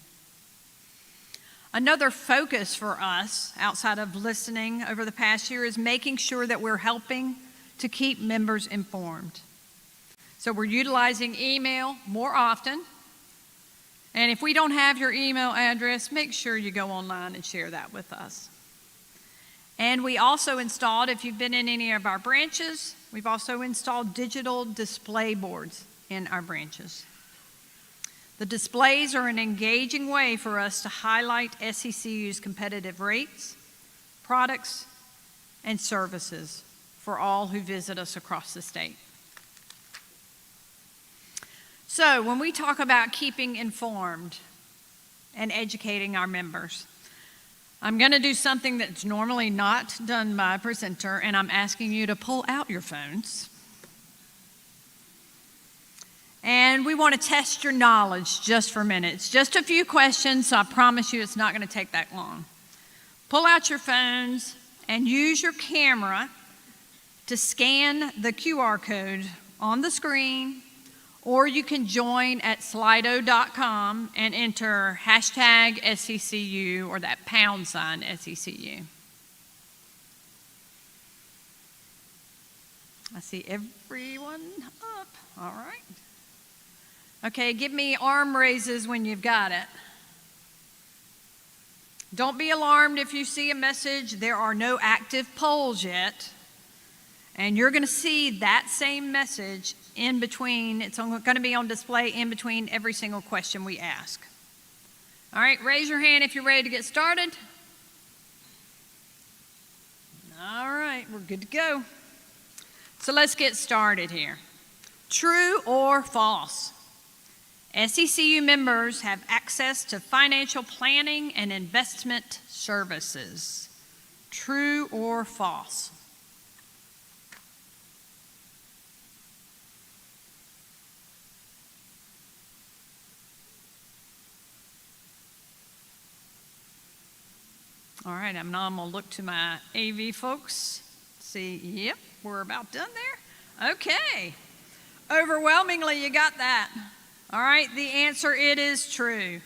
Another focus for us outside of listening over the past year is making sure that we're helping to keep members informed. So we're utilizing email more often. And if we don't have your email address, make sure you go online and share that with us. And we also installed, if you've been in any of our branches, we've also installed digital display boards in our branches. The displays are an engaging way for us to highlight SECU's competitive rates, products, and services for all who visit us across the state. So when we talk about keeping informed and educating our members, I'm going to do something that's normally not done by a presenter, and I'm asking you to pull out your phones. And we want to test your knowledge just for a minute. It's just a few questions, so I promise you it's not going to take that long. Pull out your phones and use your camera to scan the QR code on the screen, or you can join at slido.com and enter hashtag SECU or that pound sign SECU. I see everyone up. All right. Okay, give me arm raises when you've got it. Don't be alarmed if you see a message. There are no active polls yet. And you're going to see that same message in between. It's going to be on display in between every single question we ask. All right, raise your hand if you're ready to get started. All right, we're good to go. So let's get started here. True or false? SECU members have access to financial planning and investment services. True or false? All right, I'm going to look to my AV folks. See, yep, we're about done there. Okay, overwhelmingly you got that. All right, the answer, it is true.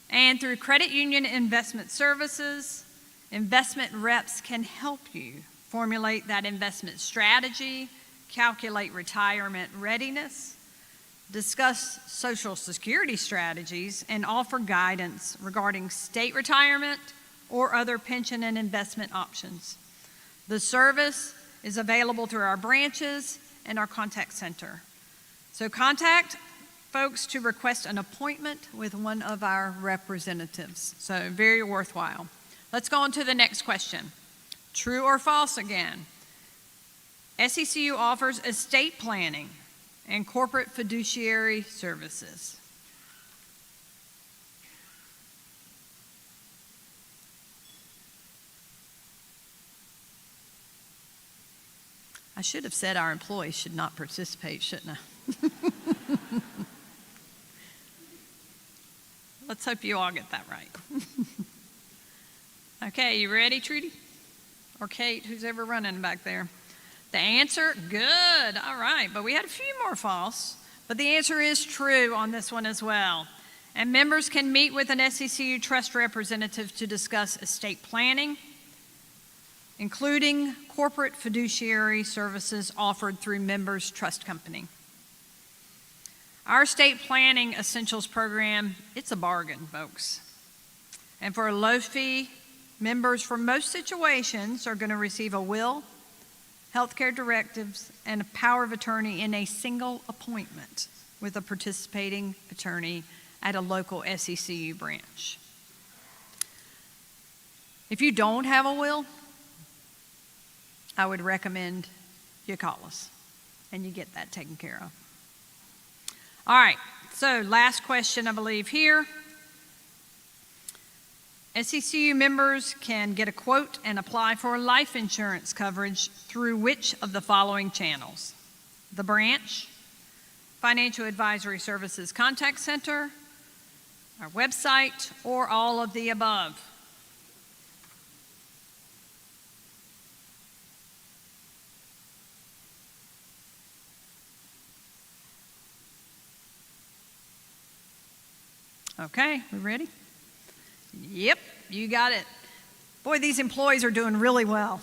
And through credit union investment services, investment reps can help you formulate that investment strategy, calculate retirement readiness, discuss Social Security strategies, and offer guidance regarding state retirement or other pension and investment options. The service is available through our branches and our contact center. So contact folks to request an appointment with one of our representatives. So very worthwhile. Let's go on to the next question. True or false again? SECU offers estate planning and corporate fiduciary services. I should have said our employees should not participate, shouldn't I? Let's hope you all get that right. Okay, you ready, Trudy? Or Kate, who's ever running back there? The answer, good, all right. But we had a few more false. But the answer is true on this one as well. And members can meet with an SECU trust representative to discuss estate planning, including corporate fiduciary services offered through members' trust company. Our estate planning essentials program, it's a bargain, folks. And for a low fee, members for most situations are going to receive a will, healthcare directives, and a power of attorney in a single appointment with a participating attorney at a local SECU branch. If you don't have a will, I would recommend you call us and you get that taken care of. All right, so last question I believe here. SECU members can get a quote and apply for life insurance coverage through which of the following channels? The branch, Financial Advisory Services Contact Center, our website, or all of the above? Okay, we ready? Yep, you got it. Boy, these employees are doing really well.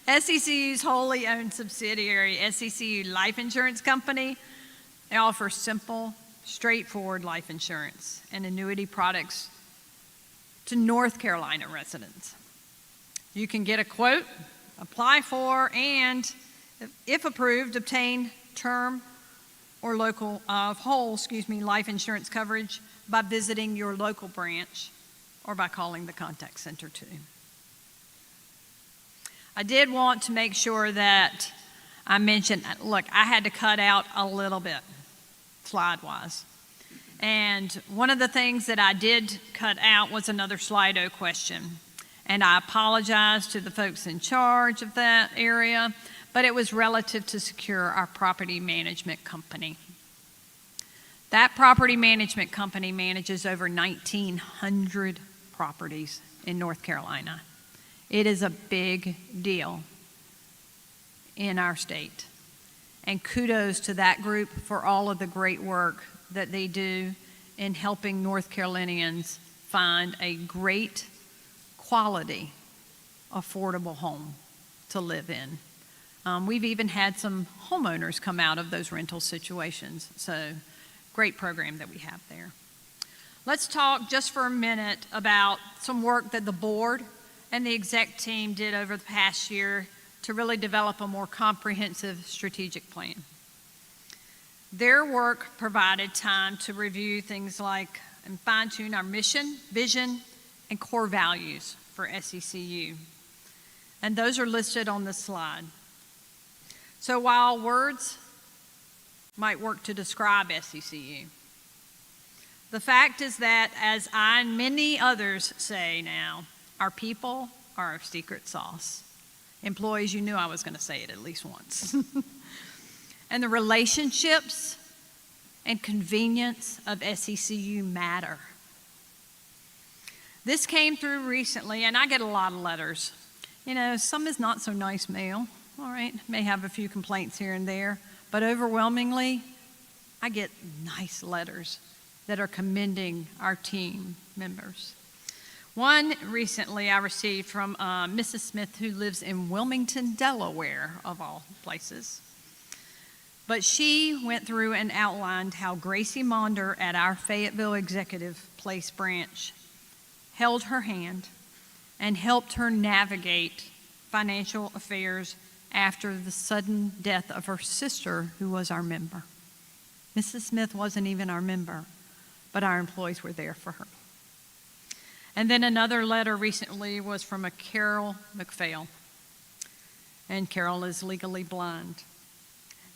SECU's wholly owned subsidiary, SECU Life Insurance Company, they offer simple, straightforward life insurance and annuity products to North Carolina residents. You can get a quote, apply for, and if approved, obtain term or whole life insurance coverage by visiting your local branch or by calling the contact center too. I did want to make sure that I mentioned, look, I had to cut out a little bit slide-wise. And one of the things that I did cut out was another Slido question. And I apologize to the folks in charge of that area, but it was relative to SECURE, our property management company. That property management company manages over 1,900 properties in North Carolina. It is a big deal in our state. And kudos to that group for all of the great work that they do in helping North Carolinians find a great quality, affordable home to live in. We've even had some homeowners come out of those rental situations. So great program that we have there. Let's talk just for a minute about some work that the board and the exec team did over the past year to really develop a more comprehensive strategic plan. Their work provided time to review things like and fine-tune our mission, vision, and core values for SECU. And those are listed on the slide. So while words might work to describe SECU, the fact is that, as I and many others say now, our people are our secret sauce. Employees, you knew I was going to say it at least once. And the relationships and convenience of SECU matter. This came through recently, and I get a lot of letters. You know, some is not so nice mail, all right? May have a few complaints here and there, but overwhelmingly, I get nice letters that are commending our team members. One recently I received from Mrs. Smith, who lives in Wilmington, Delaware, of all places. But she went through and outlined how Gracie Maunder at our Fayetteville Executive Place branch held her hand and helped her navigate financial affairs after the sudden death of her sister, who was our member. Mrs. Smith wasn't even our member, but our employees were there for her. And then another letter recently was from a Carol McPhail. And Carol is legally blind.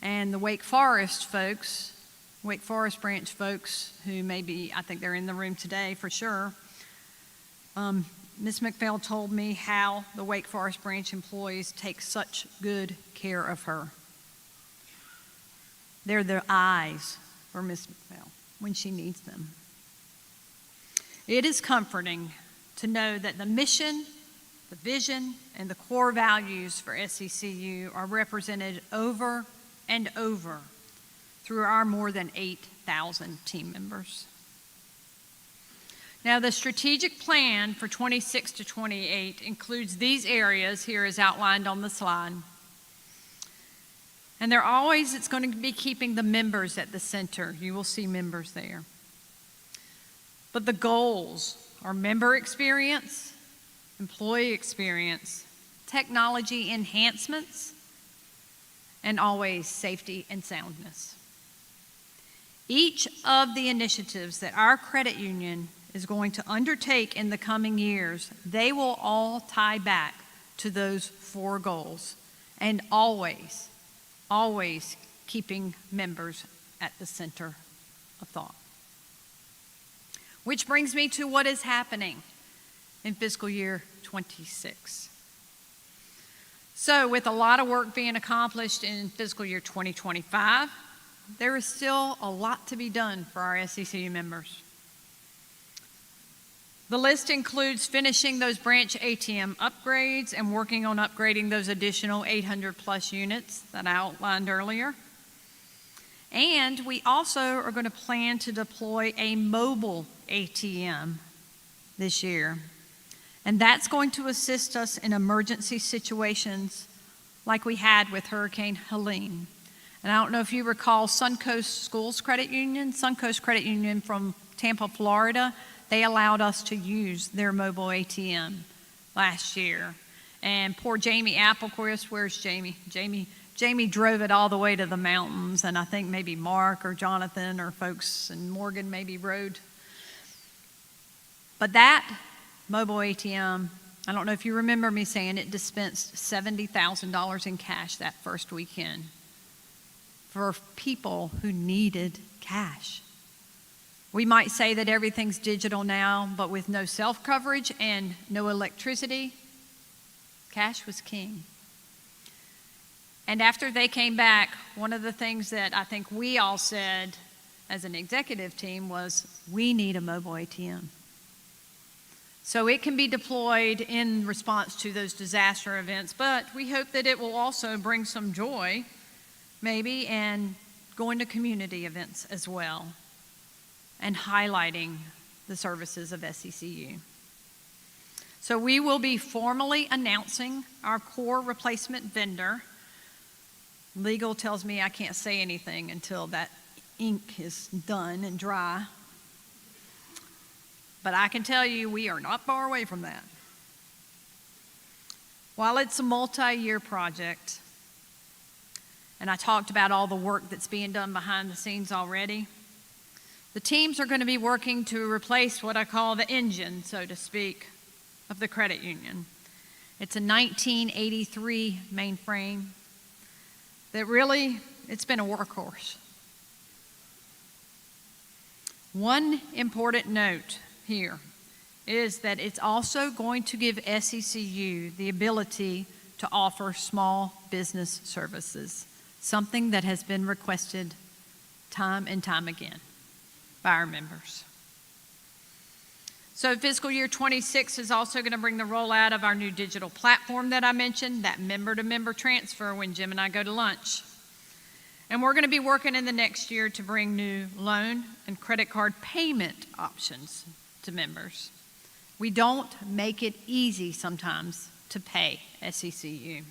And the Wake Forest branch folks, who maybe, I think they're in the room today for sure, Ms. McPhail told me how the Wake Forest branch employees take such good care of her. They're the eyes for Ms. McPhail when she needs them. It is comforting to know that the mission, the vision, and the core values for SECU are represented over and over through our more than 8,000 team members. Now, the strategic plan for 26 to 28 includes these areas here as outlined on the slide. And it's going to be keeping the members at the center. You will see members there. But the goals are member experience, employee experience, technology enhancements, and always safety and soundness. Each of the initiatives that our credit union is going to undertake in the coming years, they will all tie back to those 4 goals, and always keeping members at the center of thought. Which brings me to what is happening in fiscal year 26. So with a lot of work being accomplished in fiscal year 2025, there is still a lot to be done for our SECU members. The list includes finishing those branch ATM upgrades and working on upgrading those additional 800 plus units that I outlined earlier. And we also are going to plan to deploy a mobile ATM this year. And that's going to assist us in emergency situations like we had with Hurricane Helene. And I don't know if you recall Suncoast Schools Credit Union, Suncoast Credit Union from Tampa, Florida. They allowed us to use their mobile ATM last year. And poor Jamie Applequist, where's Jamie? Jamie Jamie drove it all the way to the mountains, and I think maybe Mark or Jonathan or folks in Morgan maybe rode. But that mobile ATM, I don't know if you remember me saying it dispensed $70,000 in cash that first weekend for people who needed cash. We might say that everything's digital now, but with no self coverage and no electricity, cash was king. And after they came back, one of the things that I think we all said as an executive team was, we need a mobile ATM. So it can be deployed in response to those disaster events, but we hope that it will also bring some joy, maybe, and going to community events as well, and highlighting the services of SECU. So we will be formally announcing our core replacement vendor. Legal tells me I can't say anything until that ink is done and dry. But I can tell you we are not far away from that. While it's a multi-year project, and I talked about all the work that's being done behind the scenes already, the teams are going to be working to replace what I call the engine, so to speak, of the credit union. It's a 1983 mainframe that really, it's been a workhorse. One important note here is that it's also going to give SECU the ability to offer small business services, something that has been requested time and time again by our members. So fiscal year 26 is also going to bring the rollout of our new digital platform that I mentioned, that member-to-member transfer when Jim and I go to lunch. And we're going to be working in the next year to bring new loan and credit card payment options to members. We don't make it easy sometimes to pay SECU.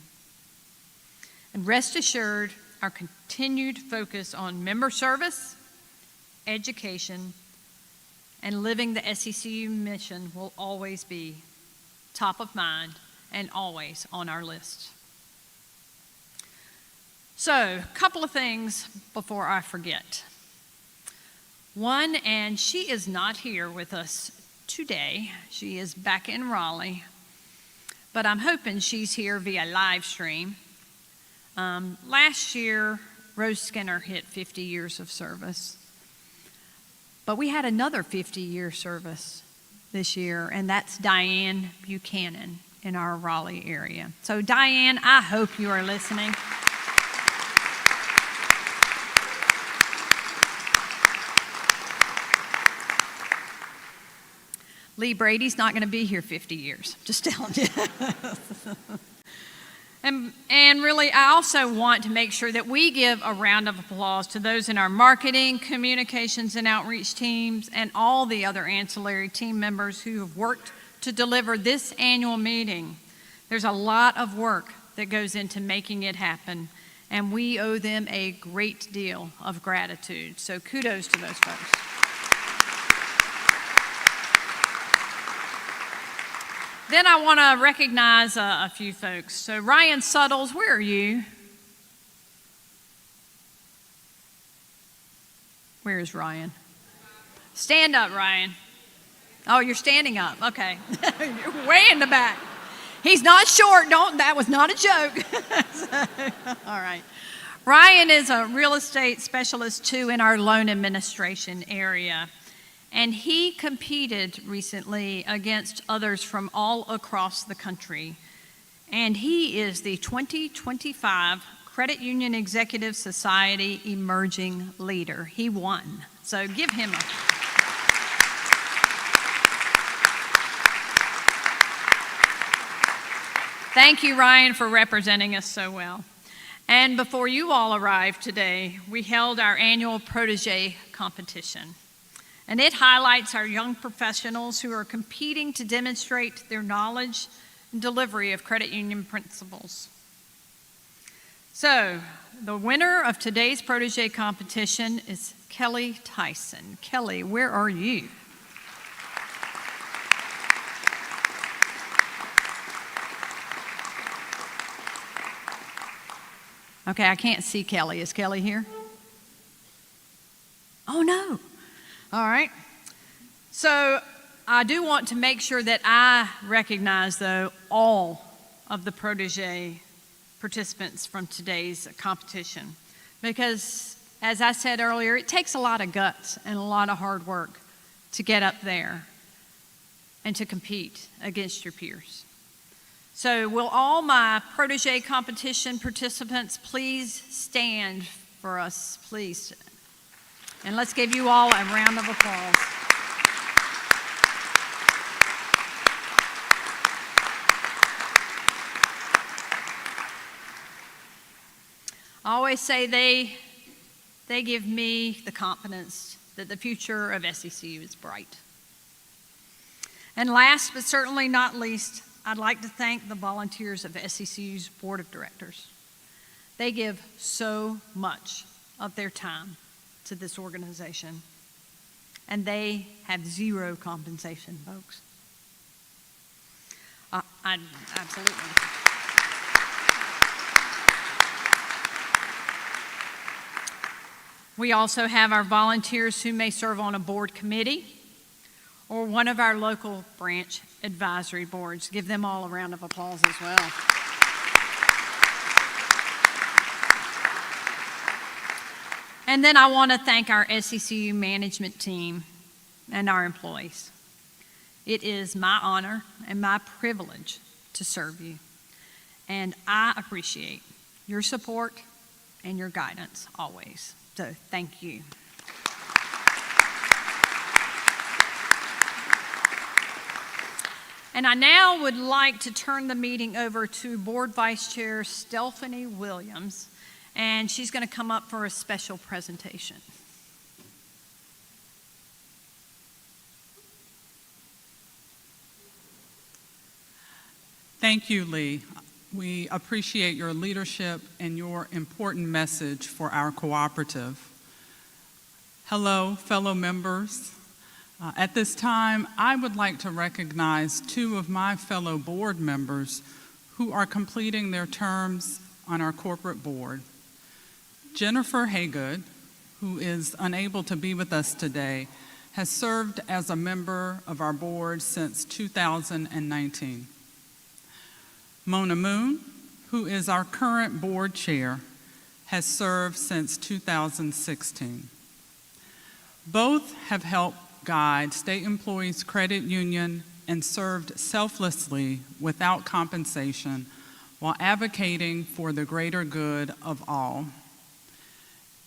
And rest assured, our continued focus on member service, education, and living the SECU mission will always be top of mind and always on our list. So, a couple of things before I forget. One, and she is not here with us today. She is back in Raleigh, but I'm hoping she's here via live stream. Last year, Rose Skinner hit 50 years of service. But we had another 50-year service this year, and that's Diane Buchanan in our Raleigh area. So Diane, I hope you are listening. Lee Brady's not going to be here 50 years, just telling you. And really, I also want to make sure that we give a round of applause to those in our marketing, communications, and outreach teams, and all the other ancillary team members who have worked to deliver this annual meeting. There's a lot of work that goes into making it happen, and we owe them a great deal of gratitude. So kudos to those folks. Then I want to recognize a few folks. So Ryan Suttles, where are you? Where is Ryan? Stand up, Ryan. Oh, you're standing up. Okay. You're way in the back. He's not short. That was not a joke. All right. Ryan is a real estate specialist, too, in our loan administration area. And he competed recently against others from all across the country. And he is the 2025 Credit Union Executive Society Emerging Leader. He won. So give him a... Thank you, Ryan, for representing us so well. And before you all arrived today, we held our annual protege competition. And it highlights our young professionals who are competing to demonstrate their knowledge and delivery of credit union principles. So, the winner of today's protege competition is Kelly Tyson. Kelly, where are you? Okay, I can't see Kelly. Is Kelly here? Oh, no. All right. So I do want to make sure that I recognize, though, all of the protege participants from today's competition. Because, as I said earlier, it takes a lot of guts and a lot of hard work to get up there and to compete against your peers. So will all my protege competition participants please stand for us, please? And let's give you all a round of applause. I always say they give me the confidence that the future of SECU is bright. And last but certainly not least, I'd like to thank the volunteers of SECU's Board of Directors. They give so much of their time to this organization, and they have zero compensation, folks. Absolutely. We also have our volunteers who may serve on a board committee or one of our local branch advisory boards. Give them all a round of applause as well. And then I want to thank our SECU management team and our employees. It is my honor and my privilege to serve you, and I appreciate your support and your guidance always. So thank you. And I now would like to turn the meeting over to Board Vice Chair Stephanie Williams, and she's going to come up for a special presentation. Thank you, Lee. We appreciate your leadership and your important message for our cooperative. Hello, fellow members. At this time, I would like to recognize two of my fellow board members who are completing their terms on our corporate board. Jennifer Haygood, who is unable to be with us today, has served as a member of our board since 2019. Mona Moon, who is our current board chair, has served since 2016. Both have helped guide State Employees Credit Union and served selflessly without compensation while advocating for the greater good of all.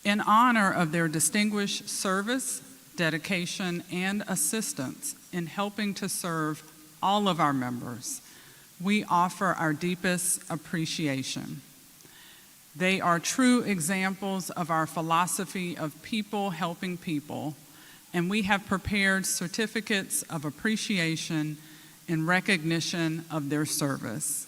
In honor of their distinguished service, dedication, and assistance in helping to serve all of our members, we offer our deepest appreciation. They are true examples of our philosophy of people helping people, and we have prepared certificates of appreciation in recognition of their service.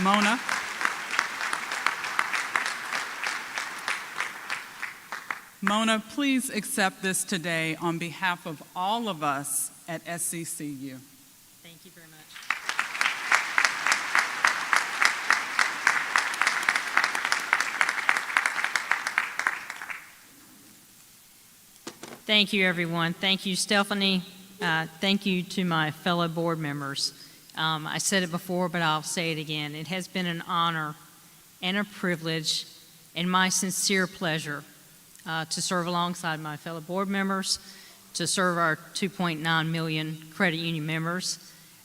Mona. Mona, please accept this today on behalf of all of us at SECU. Thank you very much. Thank you, everyone. Thank you, Stephanie. Thank you to my fellow board members. I said it before, but I'll say it again. It has been an honor and a privilege and my sincere pleasure to serve alongside my fellow board members, to serve our 2.9 million credit union members,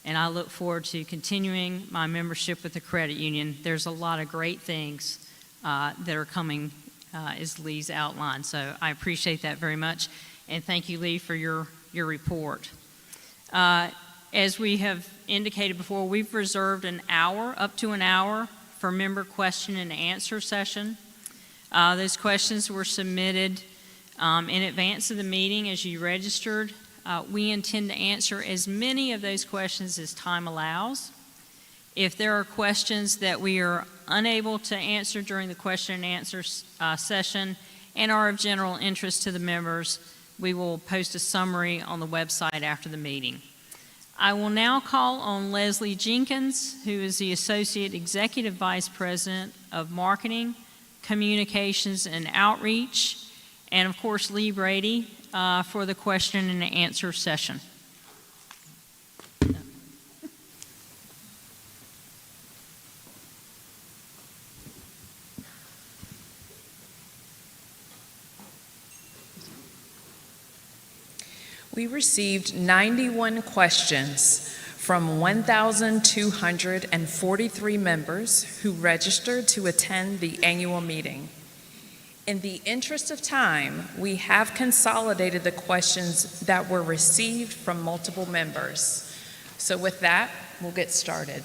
and I look forward to continuing my membership with the credit union. There's a lot of great things that are coming as Lee's outlined, so I appreciate that very much, and thank you, Lee, for your report. As we have indicated before, we've reserved an hour, up to an hour, for member question and answer session. Those questions were submitted in advance of the meeting as you registered. We intend to answer as many of those questions as time allows. If there are questions that we are unable to answer during the question and answer session and are of general interest to the members, we will post a summary on the website after the meeting. I will now call on Leslie Jenkins, who is the Associate Executive Vice President of Marketing, Communications, and Outreach, and of course Lee Brady for the question and answer session. We received 91 questions from 1,243 members who registered to attend the annual meeting. In the interest of time, we have consolidated the questions that were received from multiple members. So with that, we'll get started.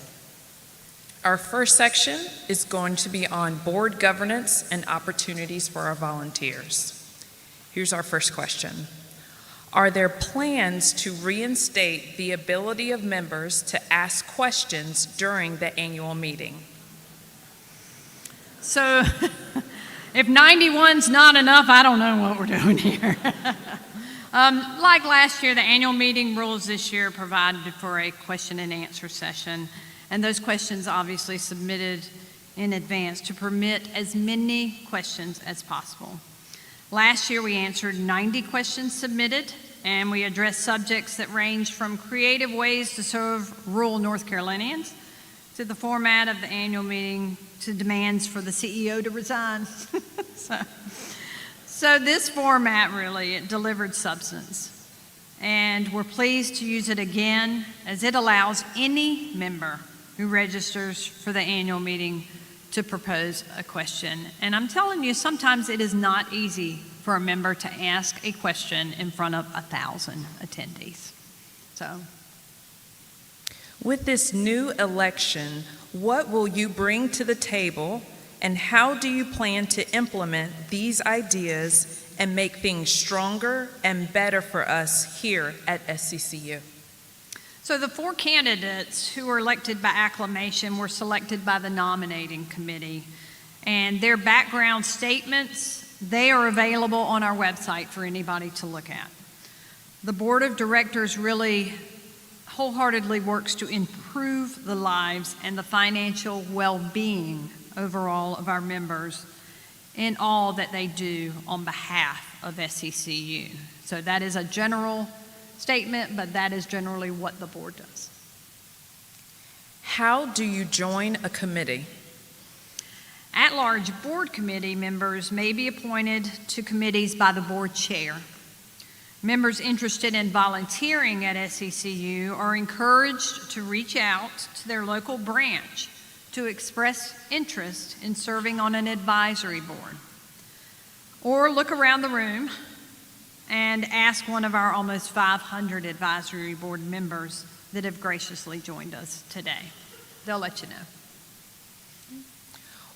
Our first section is going to be on board governance and opportunities for our volunteers. Here's our first question. Are there plans to reinstate the ability of members to ask questions during the annual meeting? So if 91's not enough, I don't know what we're doing here. Like last year, the annual meeting rules this year provided for a question and answer session, and those questions obviously submitted in advance to permit as many questions as possible. Last year, we answered 90 questions submitted, and we addressed subjects that ranged from creative ways to serve rural North Carolinians to the format of the annual meeting to demands for the CEO to resign. So this format really, it delivered substance. And we're pleased to use it again as it allows any member who registers for the annual meeting to propose a question. And I'm telling you, sometimes it is not easy for a member to ask a question in front of 1,000 attendees. So, with this new election, what will you bring to the table, and how do you plan to implement these ideas and make things stronger and better for us here at SCCU? So the 4 candidates who were elected by acclamation were selected by the nominating committee, and their background statements, they are available on our website for anybody to look at. The board of directors really wholeheartedly works to improve the lives and the financial well-being overall of our members in all that they do on behalf of SECU. So that is a general statement, but that is generally what the board does. How do you join a committee? At-large board committee members may be appointed to committees by the board chair. Members interested in volunteering at SECU are encouraged to reach out to their local branch to express interest in serving on an advisory board. Or look around the room and ask one of our almost 500 advisory board members that have graciously joined us today. They'll let you know.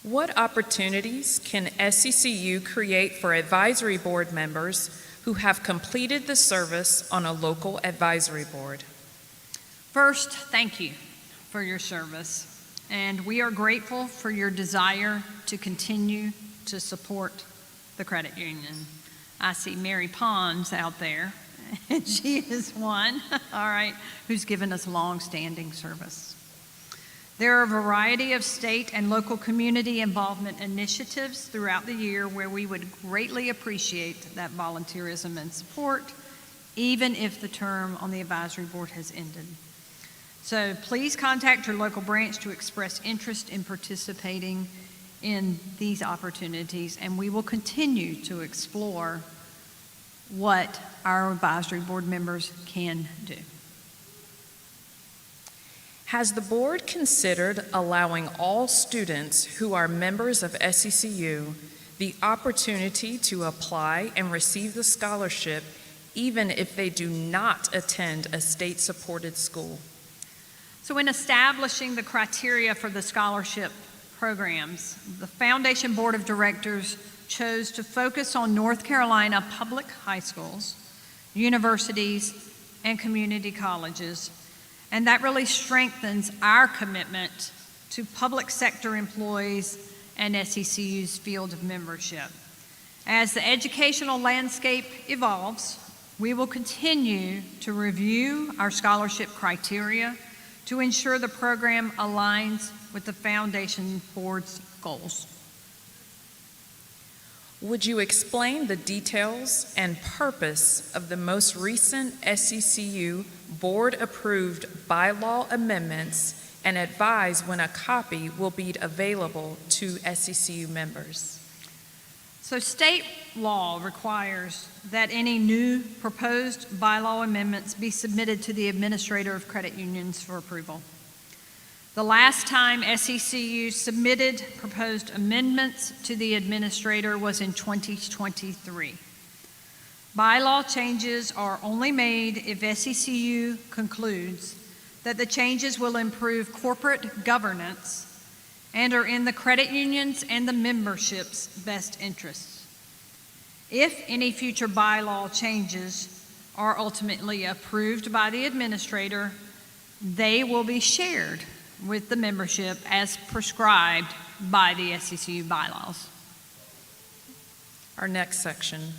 What opportunities can SCCU create for advisory board members who have completed the service on a local advisory board? First, thank you for your service, and we are grateful for your desire to continue to support the credit union. I see Mary Pons out there, and she is one, all right, who's given us long-standing service. There are a variety of state and local community involvement initiatives throughout the year where we would greatly appreciate that volunteerism and support, even if the term on the advisory board has ended. So please contact your local branch to express interest in participating in these opportunities, and we will continue to explore what our advisory board members can do. Has the board considered allowing all students who are members of SECU the opportunity to apply and receive the scholarship even if they do not attend a state-supported school? So in establishing the criteria for the scholarship programs, the Foundation Board of Directors chose to focus on North Carolina public high schools, universities, and community colleges, and that really strengthens our commitment to public sector employees and SECU's field of membership. As the educational landscape evolves, We will continue to review our scholarship criteria to ensure the program aligns with the Foundation Board's goals. Would you explain the details and purpose of the most recent SECU board-approved bylaw amendments and advise when a copy will be available to SECU members? So state law requires that any new proposed bylaw amendments be submitted to the administrator of credit unions for approval. The last time SECU submitted proposed amendments to the administrator was in 2023. Bylaw changes are only made if SECU concludes that the changes will improve corporate governance and are in the credit unions and the membership's best interests. If any future bylaw changes are ultimately approved by the administrator, they will be shared with the membership as prescribed by the SECU bylaws. Our next section.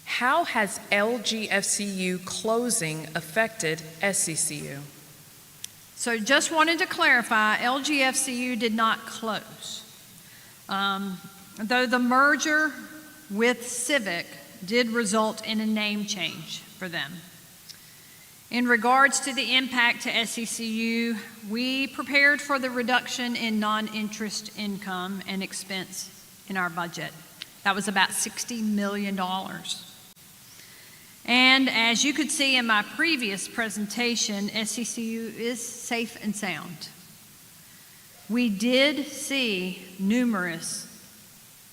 How has LGFCU closing affected SECU? So just wanted to clarify, LGFCU did not close. Though the merger with Civic did result in a name change for them. In regards to the impact to SECU, we prepared for the reduction in non-interest income and expense in our budget. That was about $60 million. And as you could see in my previous presentation, SECU is safe and sound. We did see numerous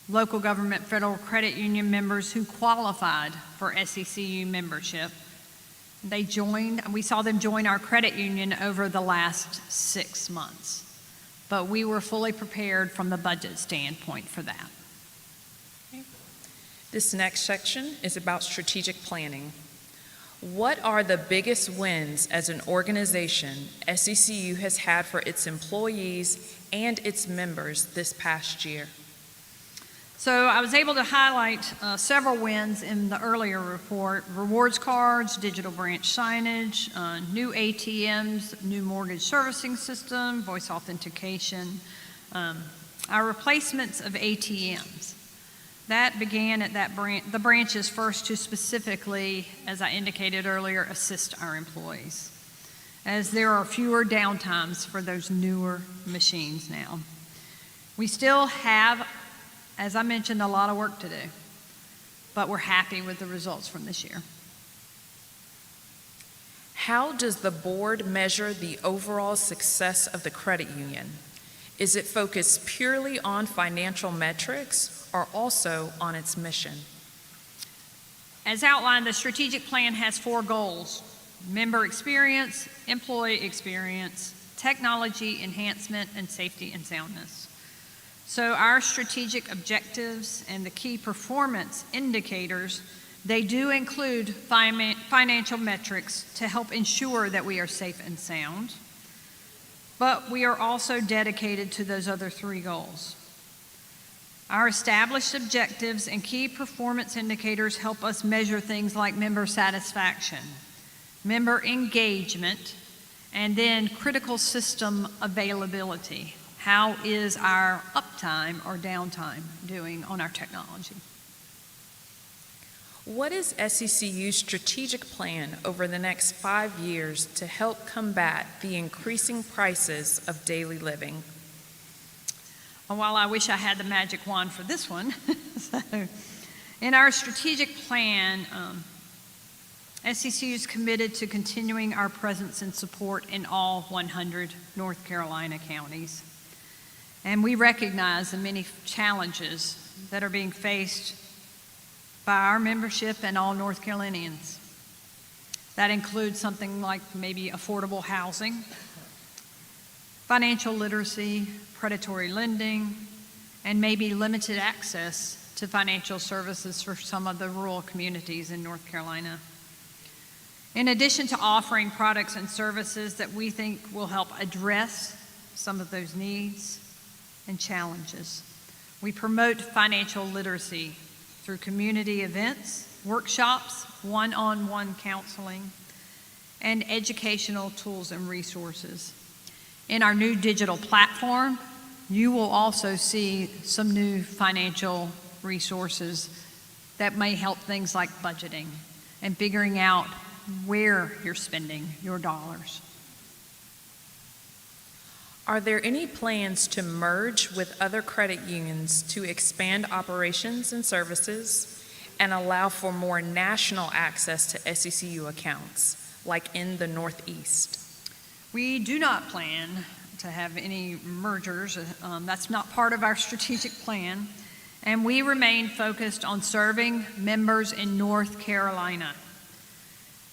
local government federal credit union members who qualified for SECU membership. We saw them join our credit union over the last 6 months, but we were fully prepared from the budget standpoint for that. This next section is about strategic planning. What are the biggest wins as an organization SECU has had for its employees and its members this past year? So I was able to highlight several wins in the earlier report: rewards cards, digital branch signage, new ATMs, new mortgage servicing system, voice authentication, our replacements of ATMs. That began at the branches first to specifically, as I indicated earlier, assist our employees, as there are fewer downtimes for those newer machines now. We still have, as I mentioned, a lot of work to do, but we're happy with the results from this year. How does the board measure the overall success of the credit union? Is it focused purely on financial metrics or also on its mission? As outlined, the strategic plan has 4 goals: member experience, employee experience, technology enhancement, and safety and soundness. So our strategic objectives and the key performance indicators, they do include financial metrics to help ensure that we are safe and sound, but we are also dedicated to those other 3 goals. Our established objectives and key performance indicators help us measure things like member satisfaction, member engagement, and then critical system availability. How is our uptime or downtime doing on our technology? What is SECU's strategic plan over the next 5 years to help combat the increasing prices of daily living? While I wish I had the magic wand for this one, so in our strategic plan, SECU is committed to continuing our presence and support in all 100 North Carolina counties. And we recognize the many challenges that are being faced by our membership and all North Carolinians. That includes something like maybe affordable housing, financial literacy, predatory lending, and maybe limited access to financial services for some of the rural communities in North Carolina. In addition to offering products and services that we think will help address some of those needs and challenges, we promote financial literacy through community events workshops, one-on-one counseling, and educational tools and resources. In our new digital platform, you will also see some new financial resources that may help things like budgeting and figuring out where you're spending your dollars. Are there any plans to merge with other credit unions to expand operations and services and allow for more national access to SECU accounts, like in the Northeast? We do not plan to have any mergers. That's not part of our strategic plan. And we remain focused on serving members in North Carolina.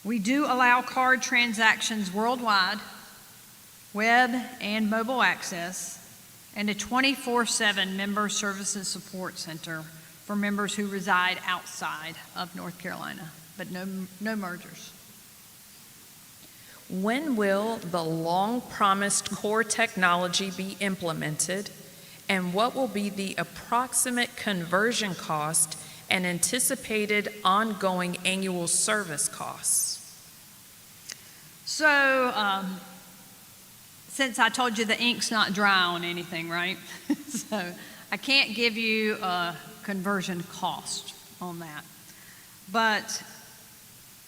We do allow card transactions worldwide, web and mobile access, and a 24/7 member services support center for members who reside outside of North Carolina, but no mergers. When will the long-promised core technology be implemented, and what will be the approximate conversion cost and anticipated ongoing annual service costs? So, since I told you the ink's not dry on anything, right? So I can't give you a conversion cost on that. But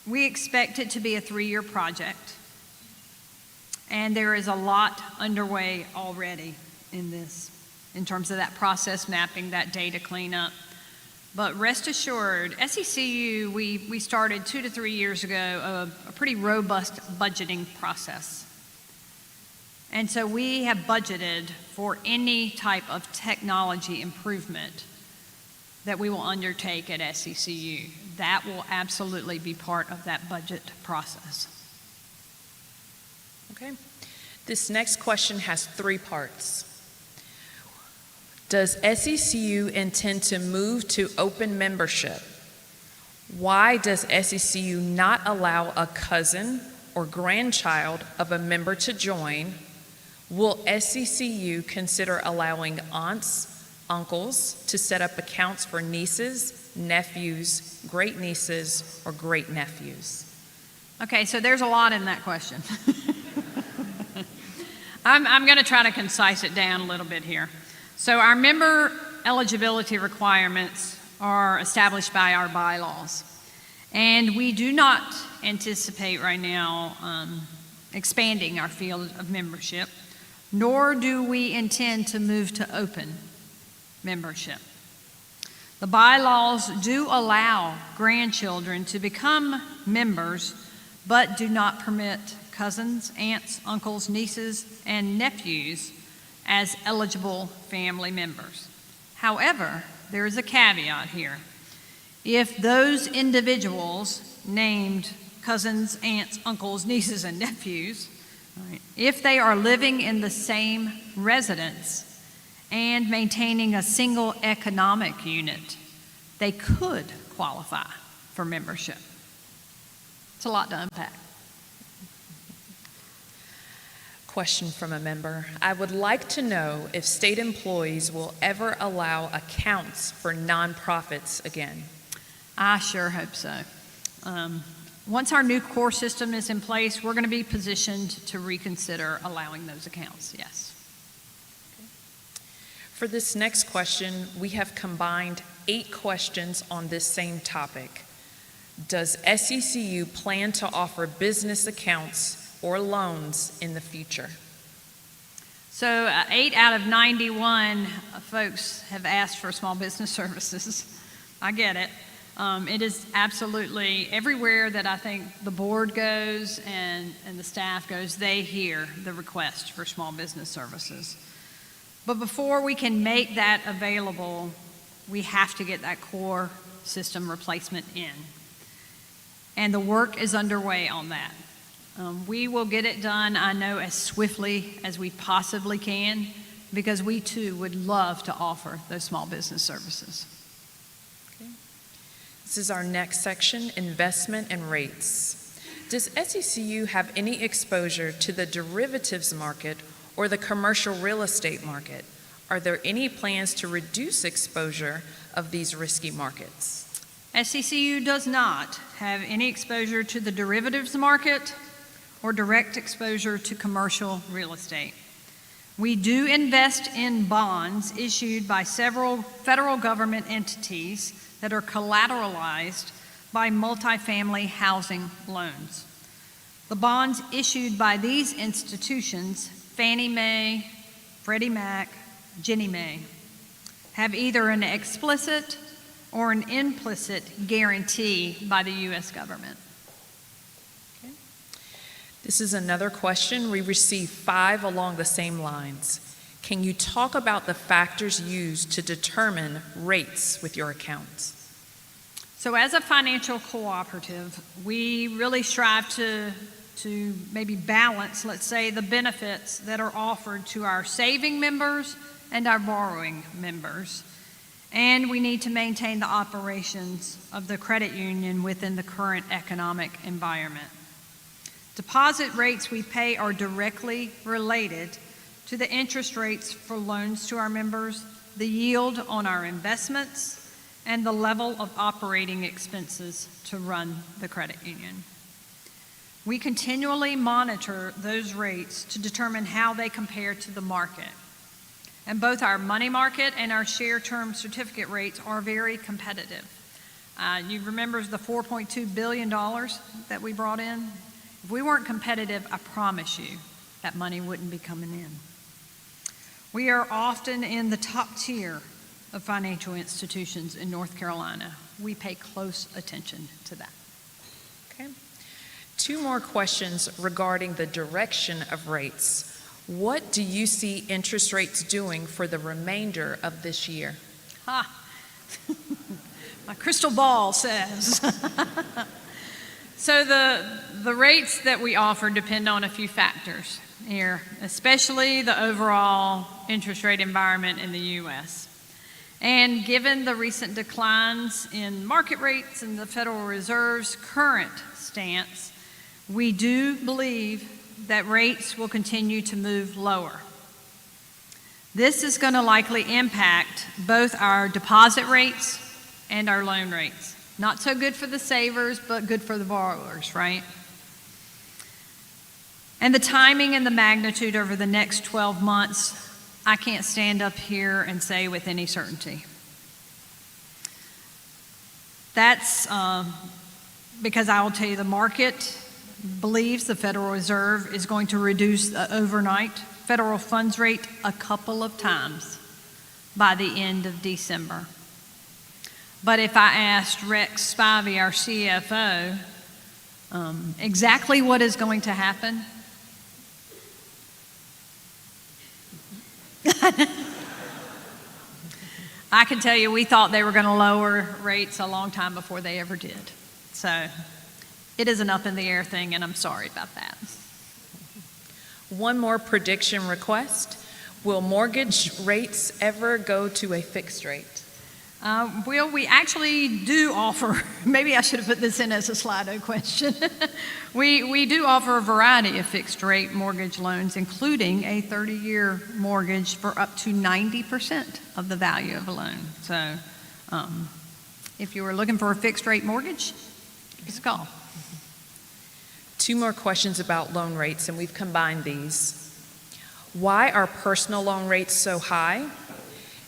we expect it to be a 3-year project. And there is a lot underway already in this, in terms of that process mapping, that data cleanup. But rest assured, SECU, we started 2 to 3 years ago a pretty robust budgeting process. And so we have budgeted for any type of technology improvement that we will undertake at SECU. That will absolutely be part of that budget process. Okay. This next question has 3 parts. Does SECU intend to move to open membership? Why does SECU not allow a cousin or grandchild of a member to join? Will SECU consider allowing aunts, uncles to set up accounts for nieces, nephews, great-nieces, or great-nephews? Okay, so there's a lot in that question. I'm going to try to concise it down a little bit here. So our member eligibility requirements are established by our bylaws. And we do not anticipate right now expanding our field of membership, nor do we intend to move to open membership. The bylaws do allow grandchildren to become members, but do not permit cousins, aunts, uncles, nieces, and nephews as eligible family members. However, there is a caveat here. If those individuals named cousins, aunts, uncles, nieces, and nephews, right, if they are living in the same residence and maintaining a single economic unit, they could qualify for membership. It's a lot to unpack. Question from a member. I would like to know if state employees will ever allow accounts for nonprofits again. I sure hope so. Once our new core system is in place, we're going to be positioned to reconsider allowing those accounts, yes. For this next question, we have combined 8 questions on this same topic. Does SECU plan to offer business accounts or loans in the future? So 8 out of 91 folks have asked for small business services. I get it. It is absolutely everywhere that I think the board goes and the staff goes, they hear the request for small business services. But before we can make that available, we have to get that core system replacement in. And the work is underway on that. We will get it done, I know, as swiftly as we possibly can, because we too would love to offer those small business services. Okay. This is our next section, investment and rates. Does SECU have any exposure to the derivatives market or the commercial real estate market? Are there any plans to reduce exposure of these risky markets? SECU does not have any exposure to the derivatives market or direct exposure to commercial real estate. We do invest in bonds issued by several federal government entities that are collateralized by multifamily housing loans. The bonds issued by these institutions, Fannie Mae, Freddie Mac, Ginnie Mae, have either an explicit or an implicit guarantee by the U.S. government. This is another question. We received 5 along the same lines. Can you talk about the factors used to determine rates with your accounts? So as a financial cooperative, we really strive to maybe balance, let's say, the benefits that are offered to our saving members and our borrowing members. And we need to maintain the operations of the credit union within the current economic environment. Deposit rates we pay are directly related to the interest rates for loans to our members, the yield on our investments, and the level of operating expenses to run the credit union. We continually monitor those rates to determine how they compare to the market. And both our money market and our share term certificate rates are very competitive. You remember the $4.2 billion that we brought in? If we weren't competitive, I promise you that money wouldn't be coming in. We are often in the top tier of financial institutions in North Carolina. We pay close attention to that. Okay. 2 more questions regarding the direction of rates. What do you see interest rates doing for the remainder of this year? My crystal ball says. So the rates that we offer depend on a few factors here, especially the overall interest rate environment in the U.S. And given the recent declines in market rates and the Federal Reserve's current stance, we do believe that rates will continue to move lower. This is going to likely impact both our deposit rates and our loan rates. Not so good for the savers, but good for the borrowers, right? And the timing and the magnitude over the next 12 months, I can't stand up here and say with any certainty. That's because I will tell you the market believes the Federal Reserve is going to reduce the overnight federal funds rate a couple of times by the end of December. But if I asked Rex Spivey, our CFO, exactly what is going to happen, I can tell you we thought they were going to lower rates a long time before they ever did. So it is an up in the air thing, and I'm sorry about that. 1 more prediction request. Will mortgage rates ever go to a fixed rate? Well, we actually do offer, maybe I should have put this in as a Slido question. We do offer a variety of fixed rate mortgage loans, including a 30-year mortgage for up to 90% of the value of a loan. So if you were looking for a fixed rate mortgage, give us a call. 2 more questions about loan rates, and we've combined these. Why are personal loan rates so high?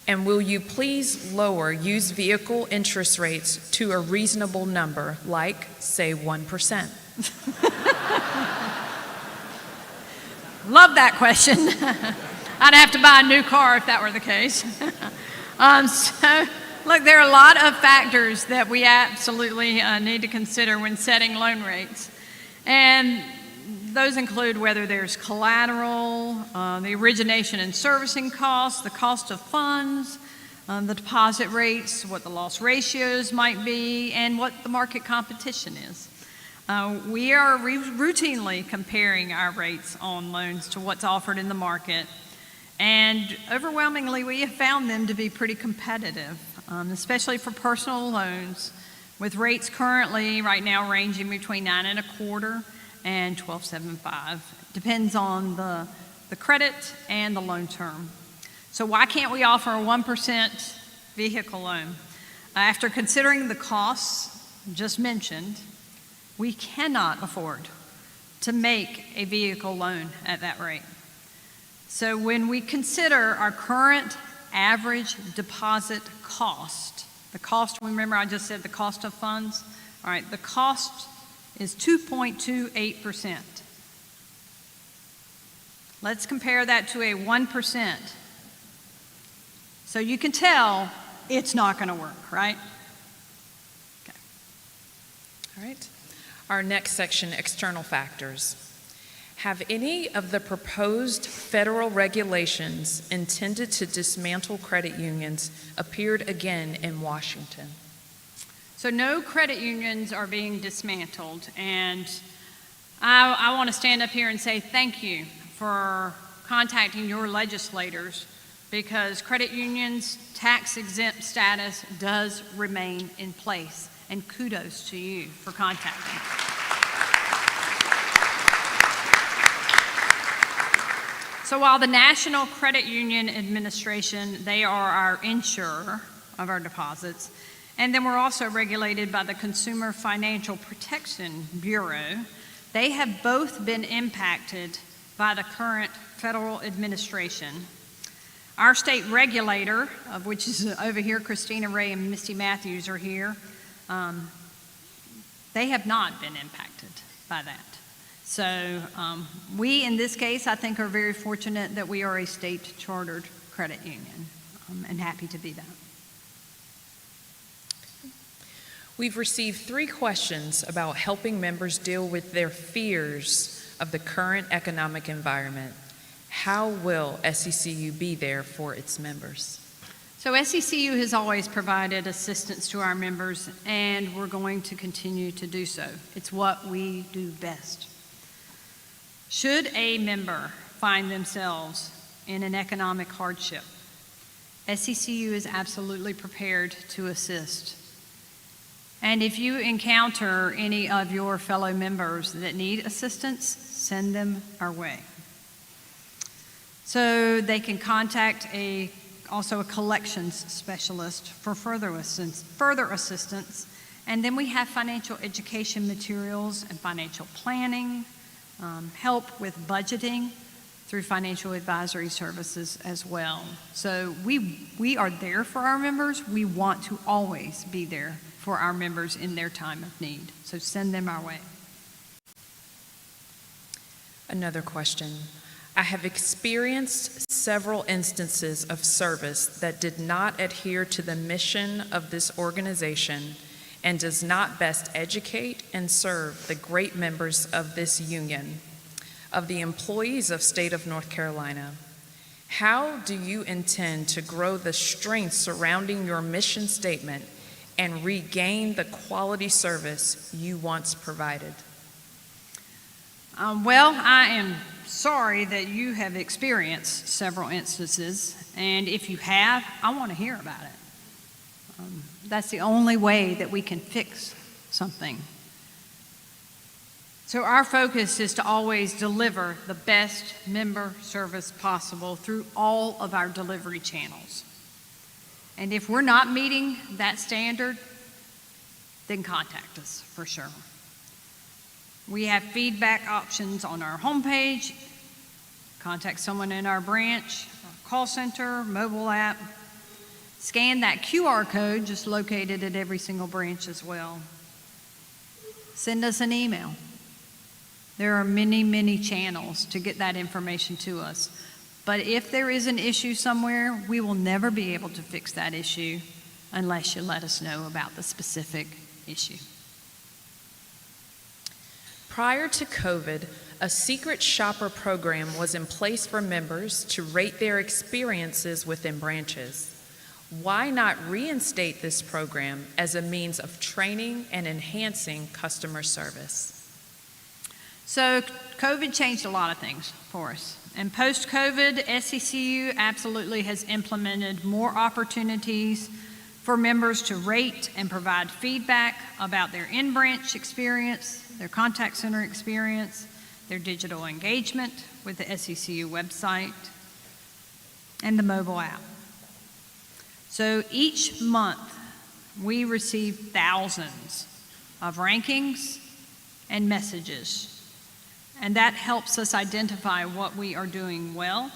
And will you please lower used vehicle interest rates to a reasonable number, like, say, 1%? Love that question. I'd have to buy a new car if that were the case. So, look, there are a lot of factors that we absolutely need to consider when setting loan rates. And those include whether there's collateral, the origination and servicing costs, the cost of funds, the deposit rates, what the loss ratios might be, and what the market competition is. We are routinely comparing our rates on loans to what's offered in the market, and overwhelmingly we have found them to be pretty competitive, especially for personal loans, with rates currently right now ranging between 9.25% and 12.75%. Depends on the credit and the loan term. So why can't we offer a 1% vehicle loan? After considering the costs just mentioned, we cannot afford to make a vehicle loan at that rate. So when we consider our current average deposit cost, the cost, remember I just said the cost of funds? All right, the cost is 2.28%. Let's compare that to a 1%. So you can tell it's not going to work, right? Okay. All right. Our next section, external factors. Have any of the proposed federal regulations intended to dismantle credit unions appeared again in Washington? So no credit unions are being dismantled, and I want to stand up here and say thank you for contacting your legislators, because credit unions' tax-exempt status does remain in place, and kudos to you for contacting. So while the National Credit Union Administration, they are our insurer of our deposits, and then we're also regulated by the Consumer Financial Protection Bureau, they have both been impacted by the current federal administration. Our state regulator, of which is over here, Christina Ray and Misty Matthews are here, they have not been impacted by that. So we, in this case, I think are very fortunate that we are a state chartered credit union, and happy to be that. We've received 3 questions about helping members deal with their fears of the current economic environment. How will SECU be there for its members? So SECU has always provided assistance to our members, and we're going to continue to do so. It's what we do best. Should a member find themselves in an economic hardship, SECU is absolutely prepared to assist. And if you encounter any of your fellow members that need assistance, send them our way. So they can contact also a collections specialist for further assistance. And then we have financial education materials and financial planning, help with budgeting through financial advisory services as well. So we are there for our members. We want to always be there for our members in their time of need. So send them our way. Another question. I have experienced several instances of service that did not adhere to the mission of this organization and does not best educate and serve the great members of this union, of the employees of state of North Carolina. How do you intend to grow the strength surrounding your mission statement and regain the quality service you once provided? Well, I am sorry that you have experienced several instances, and if you have, I want to hear about it. That's the only way that we can fix something. So our focus is to always deliver the best member service possible through all of our delivery channels. And if we're not meeting that standard, then contact us for sure. We have feedback options on our homepage. Contact someone in our branch, our call center, mobile app. Scan that QR code just located at every single branch as well. Send us an email. There are many, many channels to get that information to us. But if there is an issue somewhere, we will never be able to fix that issue unless you let us know about the specific issue. Prior to COVID, a secret shopper program was in place for members to rate their experiences within branches. Why not reinstate this program as a means of training and enhancing customer service? So COVID changed a lot of things for us. And post-COVID, SECU absolutely has implemented more opportunities for members to rate and provide feedback about their in-branch experience, their contact center experience, their digital engagement with the SECU website, and the mobile app. So each month, we receive thousands of rankings and messages, and that helps us identify what we are doing well,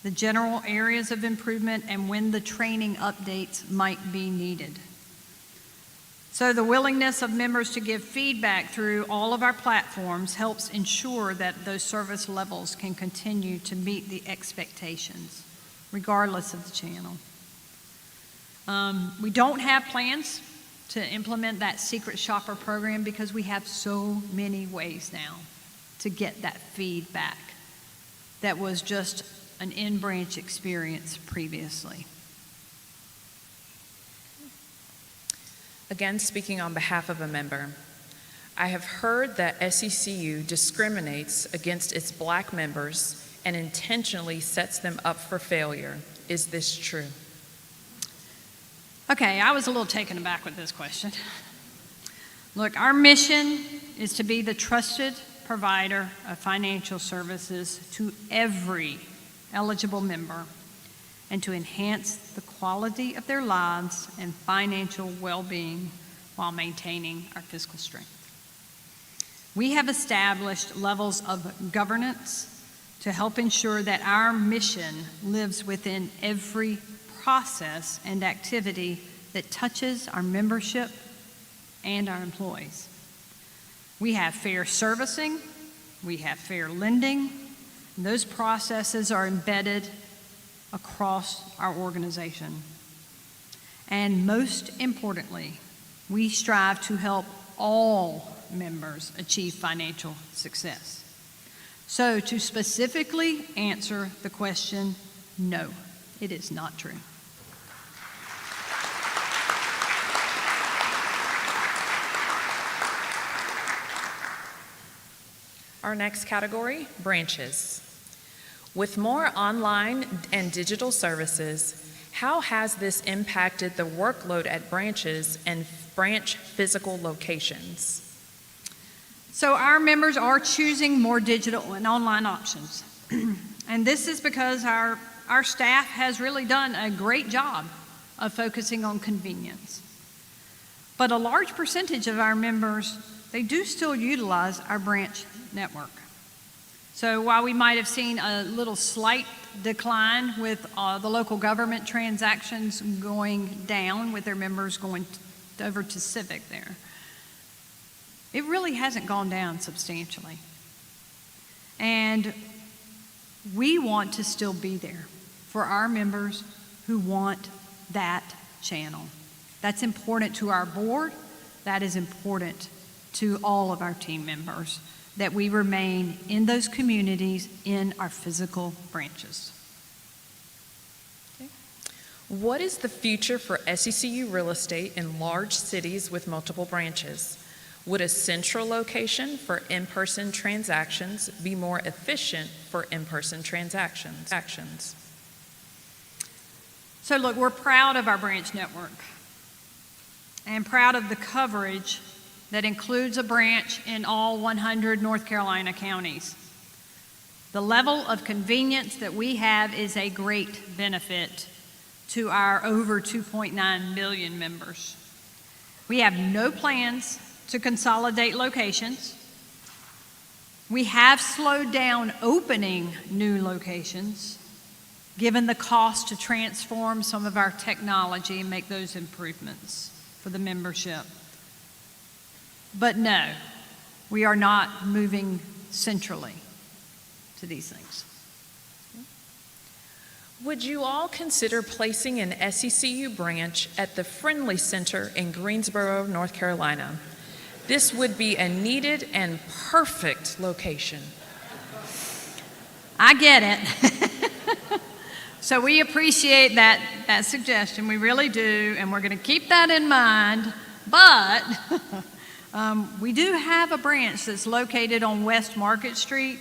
the general areas of improvement, and when the training updates might be needed. So the willingness of members to give feedback through all of our platforms helps ensure that those service levels can continue to meet the expectations, regardless of the channel. We don't have plans to implement that secret shopper program because we have so many ways now to get that feedback that was just an in-branch experience previously. Again, speaking on behalf of a member, I have heard that SECU discriminates against its Black members and intentionally sets them up for failure. Is this true? Okay, I was a little taken aback with this question. Look, our mission is to be the trusted provider of financial services to every eligible member and to enhance the quality of their lives and financial well-being while maintaining our fiscal strength. We have established levels of governance to help ensure that our mission lives within every process and activity that touches our membership and our employees. We have fair servicing, we have fair lending, and those processes are embedded across our organization. And most importantly, we strive to help all members achieve financial success. So to specifically answer the question, no, it is not true. Our next category, branches. With more online and digital services, how has this impacted the workload at branches and branch physical locations? So our members are choosing more digital and online options. And this is because our staff has really done a great job of focusing on convenience. But a large percentage of our members, they do still utilize our branch network. So while we might have seen a little slight decline with the local government transactions going down with their members going over to Civic there, it really hasn't gone down substantially. And we want to still be there for our members who want that channel. That's important to our board. That is important to all of our team members, that we remain in those communities in our physical branches. Okay. What is the future for SECU real estate in large cities with multiple branches? Would a central location for in-person transactions be more efficient for in-person transactions? So look, we're proud of our branch network and proud of the coverage that includes a branch in all 100 North Carolina counties. The level of convenience that we have is a great benefit to our over 2.9 million members. We have no plans to consolidate locations. We have slowed down opening new locations, given the cost to transform some of our technology and make those improvements for the membership. But no, we are not moving centrally to these things. Would you all consider placing an SECU branch at the Friendly Center in Greensboro, North Carolina? This would be a needed and perfect location. I get it. So we appreciate that suggestion. We really do, and we're going to keep that in mind. But we do have a branch that's located on West Market Street,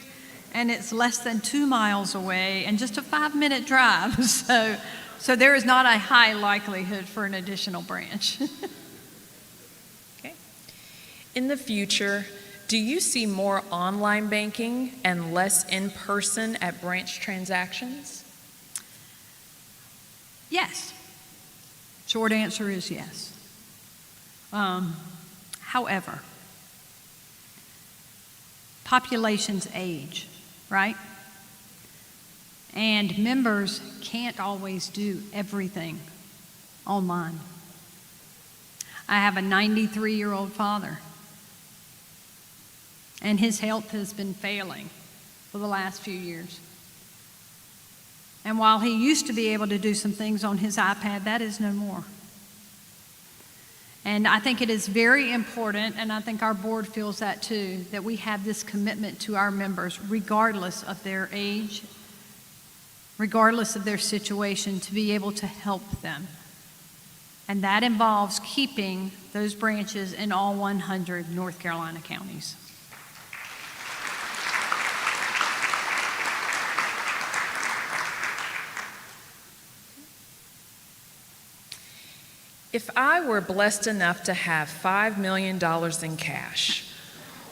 and it's less than 2 miles away and just a 5-minute drive. So there is not a high likelihood for an additional branch. Okay. In the future, do you see more online banking and less in-person at branch transactions? Yes. Short answer is yes. However, populations age, right? And members can't always do everything online. I have a 93-year-old father, and his health has been failing for the last few years. And while he used to be able to do some things on his iPad, that is no more. And I think it is very important, and I think our board feels that too, that we have this commitment to our members, regardless of their age, regardless of their situation, to be able to help them. And that involves keeping those branches in all 100 North Carolina counties. If I were blessed enough to have $5 million in cash,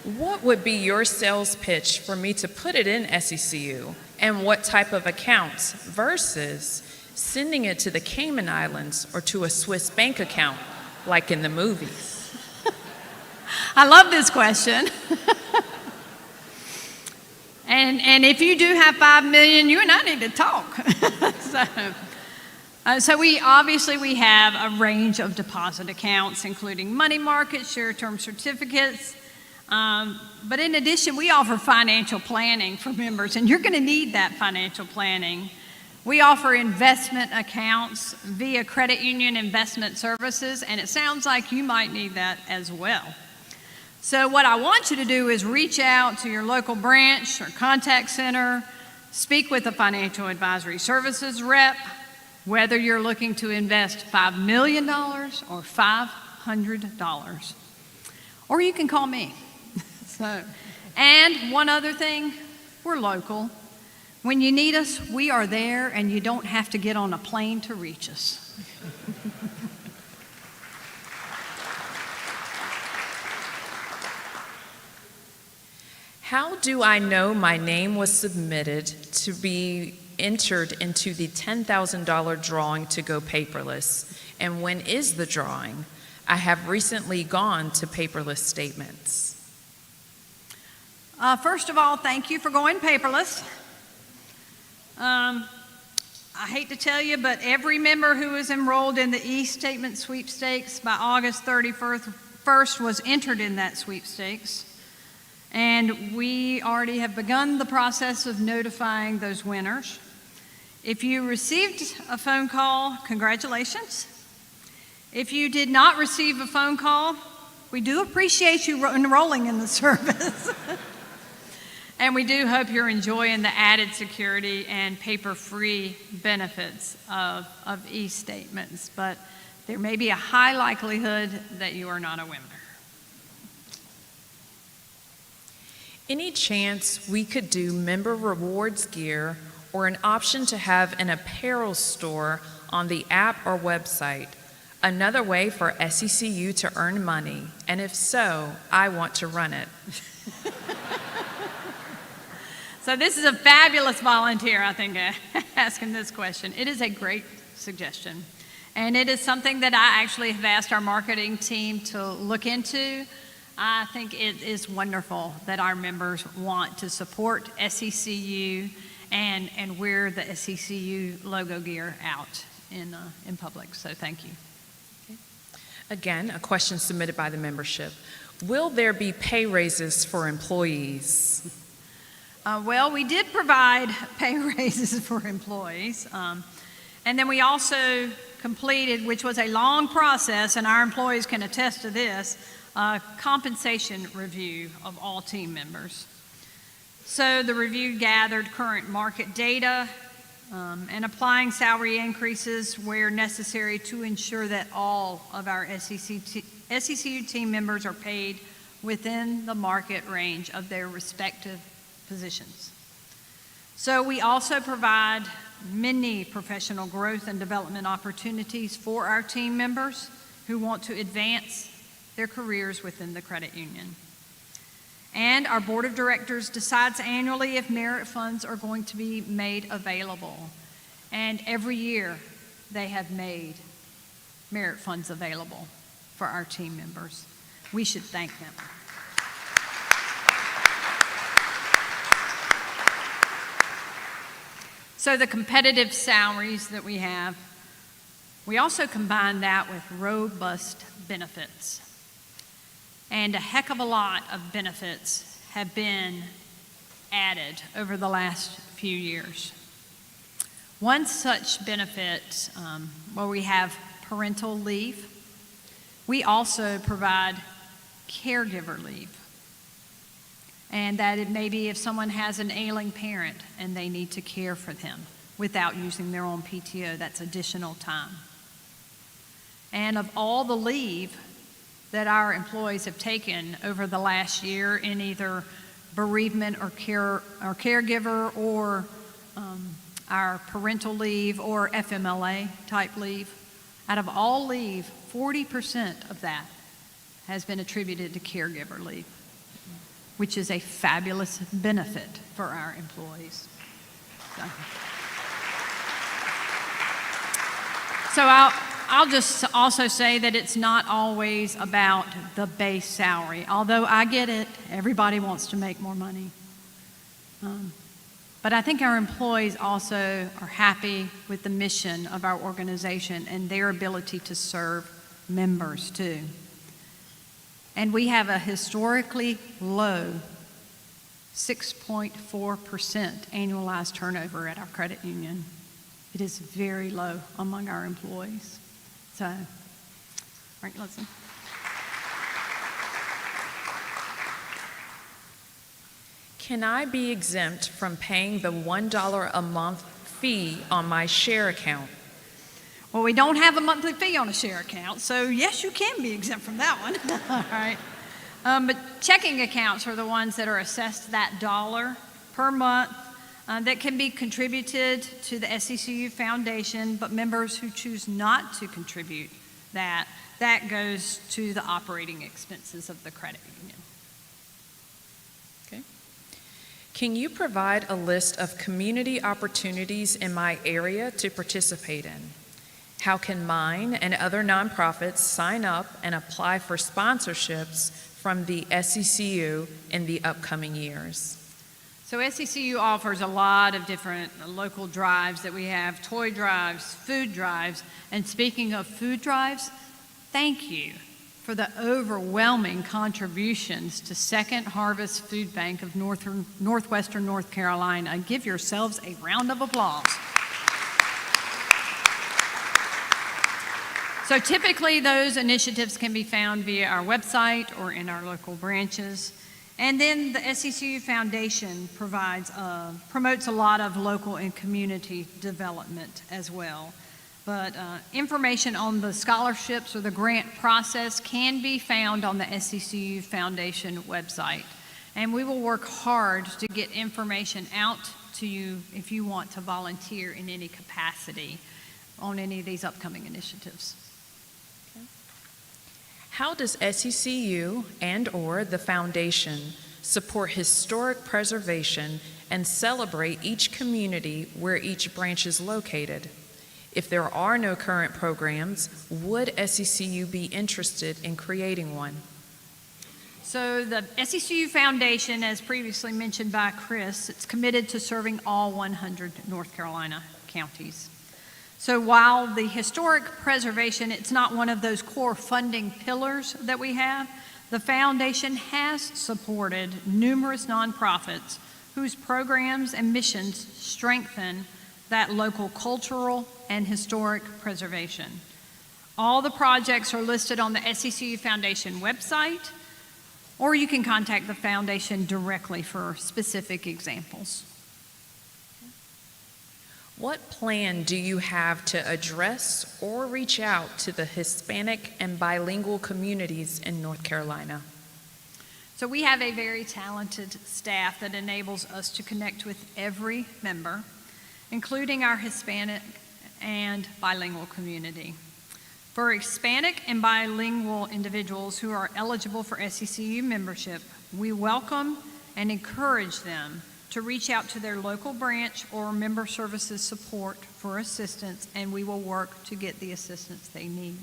what would be your sales pitch for me to put it in SECU, and what type of accounts versus sending it to the Cayman Islands or to a Swiss bank account like in the movies? I love this question. and if you do have $5 million, you and I need to talk. So we have a range of deposit accounts, including money markets, share-term certificates. But in addition, we offer financial planning for members, and you're going to need that financial planning. We offer investment accounts via credit union investment services, and it sounds like you might need that as well. So what I want you to do is reach out to your local branch or contact center, speak with a financial advisory services rep, whether you're looking to invest $5 million or $500. Or you can call me. And one other thing, we're local. When you need us, we are there, and you don't have to get on a plane to reach us. How do I know my name was submitted to be entered into the $10,000 drawing to go paperless? And when is the drawing? I have recently gone to paperless statements. First of all, thank you for going paperless. I hate to tell you, but every member who is enrolled in the e-statement sweepstakes by August 31st was entered in that sweepstakes. And we already have begun the process of notifying those winners. If you received a phone call, congratulations. If you did not receive a phone call, we do appreciate you enrolling in the service. And we do hope you're enjoying the added security and paper-free benefits of e-statements, but there may be a high likelihood that you are not a winner. Any chance we could do member rewards gear or an option to have an apparel store on the app or website? Another way for SECU to earn money, and if so, I want to run it. So this is a fabulous volunteer, I think, asking this question. It is a great suggestion, and it is something that I actually have asked our marketing team to look into. I think it is wonderful that our members want to support SECU and wear the SECU logo gear out in public, so thank you. Again, a question submitted by the membership. Will there be pay raises for employees? Well, we did provide pay raises for employees, and then we also completed, which was a long process, and our employees can attest to this, a compensation review of all team members. So the review gathered current market data and applying salary increases where necessary to ensure that all of our SECU team members are paid within the market range of their respective positions. So we also provide many professional growth and development opportunities for our team members who want to advance their careers within the credit union. And our board of directors decides annually if merit funds are going to be made available. And every year they have made merit funds available for our team members. We should thank them. So the competitive salaries that we have, we also combine that with robust benefits. And a heck of a lot of benefits have been added over the last few years. One such benefit, where we have parental leave, we also provide caregiver leave. And that it may be if someone has an ailing parent and they need to care for them without using their own PTO, that's additional time. And of all the leave that our employees have taken over the last year in either bereavement or caregiver or our parental leave or FMLA type leave, out of all leave, 40% of that has been attributed to caregiver leave, which is a fabulous benefit for our employees. So I'll just also say that it's not always about the base salary. Although I get it, everybody wants to make more money. But I think our employees also are happy with the mission of our organization and their ability to serve members too. And we have a historically low 6.4% annualized turnover at our credit union. It is very low among our employees. So, right, listen. Can I be exempt from paying the $1 a month fee on my share account? Well, we don't have a monthly fee on a share account, so yes, you can be exempt from that one. All right. But checking accounts are the ones that are assessed that $1 per month that can be contributed to the SECU Foundation, but members who choose not to contribute that goes to the operating expenses of the credit union. Okay. Can you provide a list of community opportunities in my area to participate in? How can mine and other nonprofits sign up and apply for sponsorships from the SECU in the upcoming years? So SECU offers a lot of different local drives that we have, toy drives, food drives, and speaking of food drives, thank you for the overwhelming contributions to Second Harvest Food Bank of Northwestern North Carolina. Give yourselves a round of applause. So typically those initiatives can be found via our website or in our local branches. And then the SECU Foundation promotes a lot of local and community development as well. But information on the scholarships or the grant process can be found on the SECU Foundation website. And we will work hard to get information out to you if you want to volunteer in any capacity on any of these upcoming initiatives. How does SECU and/or the Foundation support historic preservation and celebrate each community where each branch is located? If there are no current programs, would SECU be interested in creating one? So the SECU Foundation, as previously mentioned by Chris, it's committed to serving all 100 North Carolina counties. So while the historic preservation, it's not one of those core funding pillars that we have, the foundation has supported numerous nonprofits whose programs and missions strengthen that local cultural and historic preservation. All the projects are listed on the SECU Foundation website, or you can contact the foundation directly for specific examples. What plan do you have to address or reach out to the Hispanic and bilingual communities in North Carolina? So we have a very talented staff that enables us to connect with every member, including our Hispanic and bilingual community. For Hispanic and bilingual individuals who are eligible for SECU membership, we welcome and encourage them to reach out to their local branch or member services support for assistance, and we will work to get the assistance they need.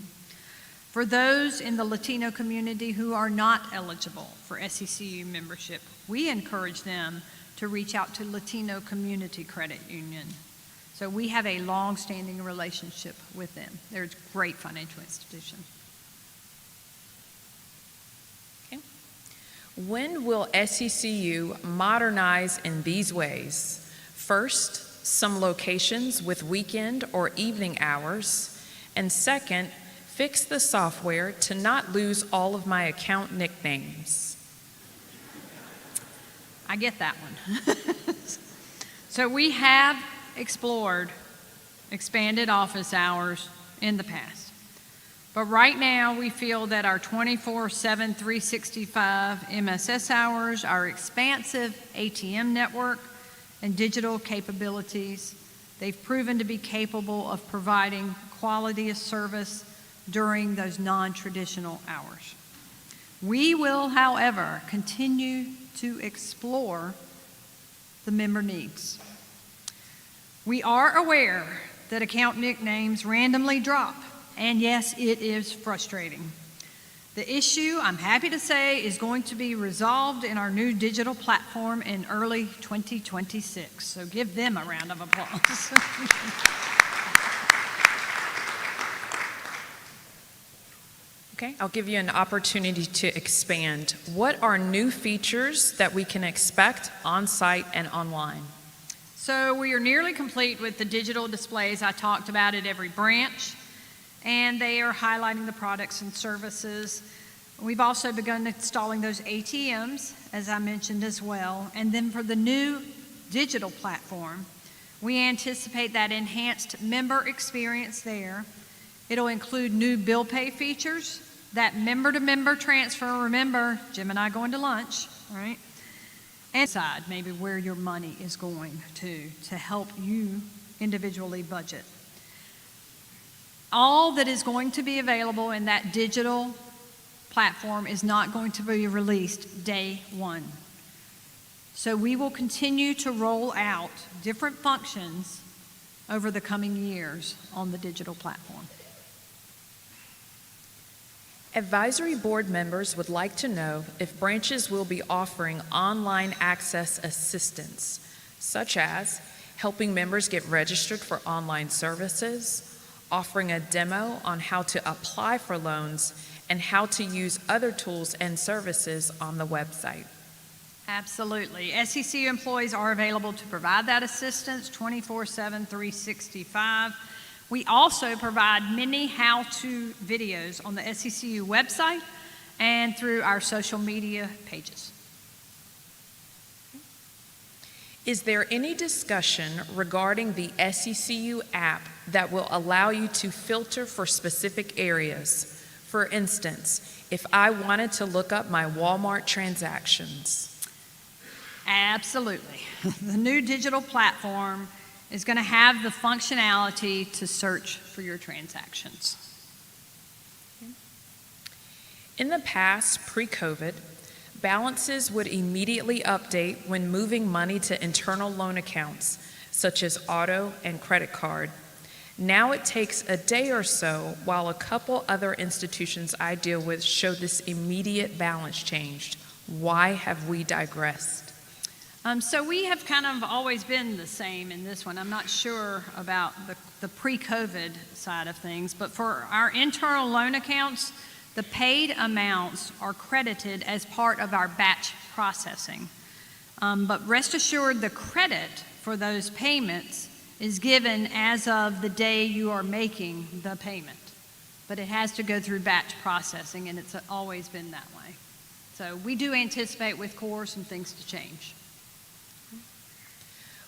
For those in the Latino community who are not eligible for SECU membership, we encourage them to reach out to Latino Community Credit Union. So we have a long-standing relationship with them. They're a great financial institution. Okay. When will SECU modernize in these ways? First, some locations with weekend or evening hours, and second, fix the software to not lose all of my account nicknames. I get that one. So we have explored expanded office hours in the past. But right now, we feel that our 24/7, 365 MSS hours, our expansive ATM network, and digital capabilities, they've proven to be capable of providing quality of service during those non-traditional hours. We will, however, continue to explore the member needs. We are aware that account nicknames randomly drop, and yes, it is frustrating. The issue, I'm happy to say, is going to be resolved in our new digital platform in early 2026, so give them a round of applause. Okay, I'll give you an opportunity to expand. What are new features that we can expect on-site and online? So we are nearly complete with the digital displays I talked about at every branch, and they are highlighting the products and services. We've also begun installing those ATMs, as I mentioned as well. And then for the new digital platform, we anticipate that enhanced member experience there. It'll include new bill pay features, that member-to-member transfer. Remember, Jim and I going to lunch, right? And decide maybe where your money is going to help you individually budget. All that is going to be available in that digital platform is not going to be released day one. So we will continue to roll out different functions over the coming years on the digital platform. Advisory board members would like to know if branches will be offering online access assistance, such as helping members get registered for online services, offering a demo on how to apply for loans, and how to use other tools and services on the website. Absolutely. SECU employees are available to provide that assistance 24/7, 365. We also provide many how-to videos on the SECU website and through our social media pages. Is there any discussion regarding the SECU app that will allow you to filter for specific areas? For instance, if I wanted to look up my Walmart transactions. Absolutely. The new digital platform is going to have the functionality to search for your transactions. In the past, pre-COVID, balances would immediately update when moving money to internal loan accounts, such as auto and credit card. Now it takes a day or so, while a couple other institutions I deal with show this immediate balance change. Why have we digressed? So we have kind of always been the same in this one. I'm not sure about the pre-COVID side of things, but for our internal loan accounts, the paid amounts are credited as part of our batch processing. But rest assured, the credit for those payments is given as of the day you are making the payment. But it has to go through batch processing, and it's always been that way. So we do anticipate with Koury some things to change.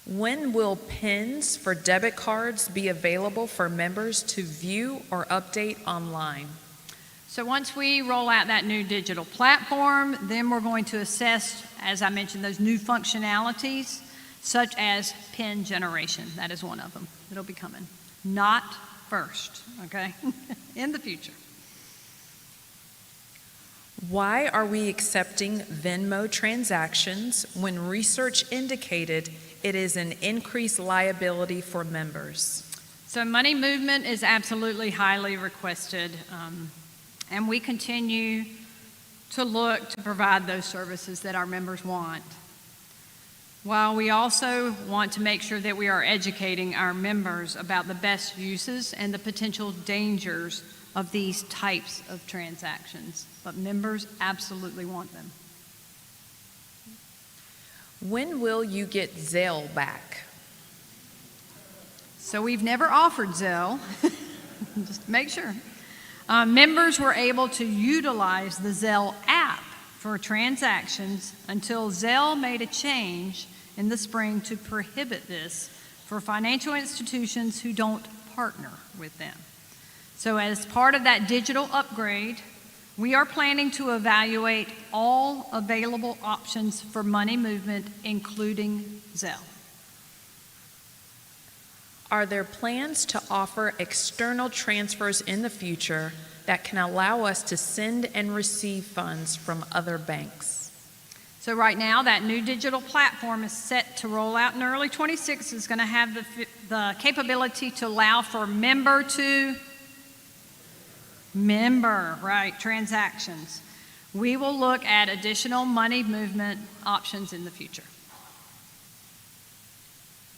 When will PINs for debit cards be available for members to view or update online? So once we roll out that new digital platform, then we're going to assess, as I mentioned, those new functionalities, such as PIN generation. That is one of them. It'll be coming. Not first, okay? In the future. Why are we accepting Venmo transactions when research indicated it is an increased liability for members? So money movement is absolutely highly requested and we continue to look to provide those services that our members want. While we also want to make sure that we are educating our members about the best uses and the potential dangers of these types of transactions, but members absolutely want them. When will you get Zelle back? So we've never offered Zelle, just to make sure. Members were able to utilize the Zelle app for transactions until Zelle made a change in the spring to prohibit this for financial institutions who don't partner with them. So as part of that digital upgrade, we are planning to evaluate all available options for money movement, including Zelle. Are there plans to offer external transfers in the future that can allow us to send and receive funds from other banks? So right now, that new digital platform is set to roll out in early 26. It's going to have the capability to allow for member transactions. We will look at additional money movement options in the future.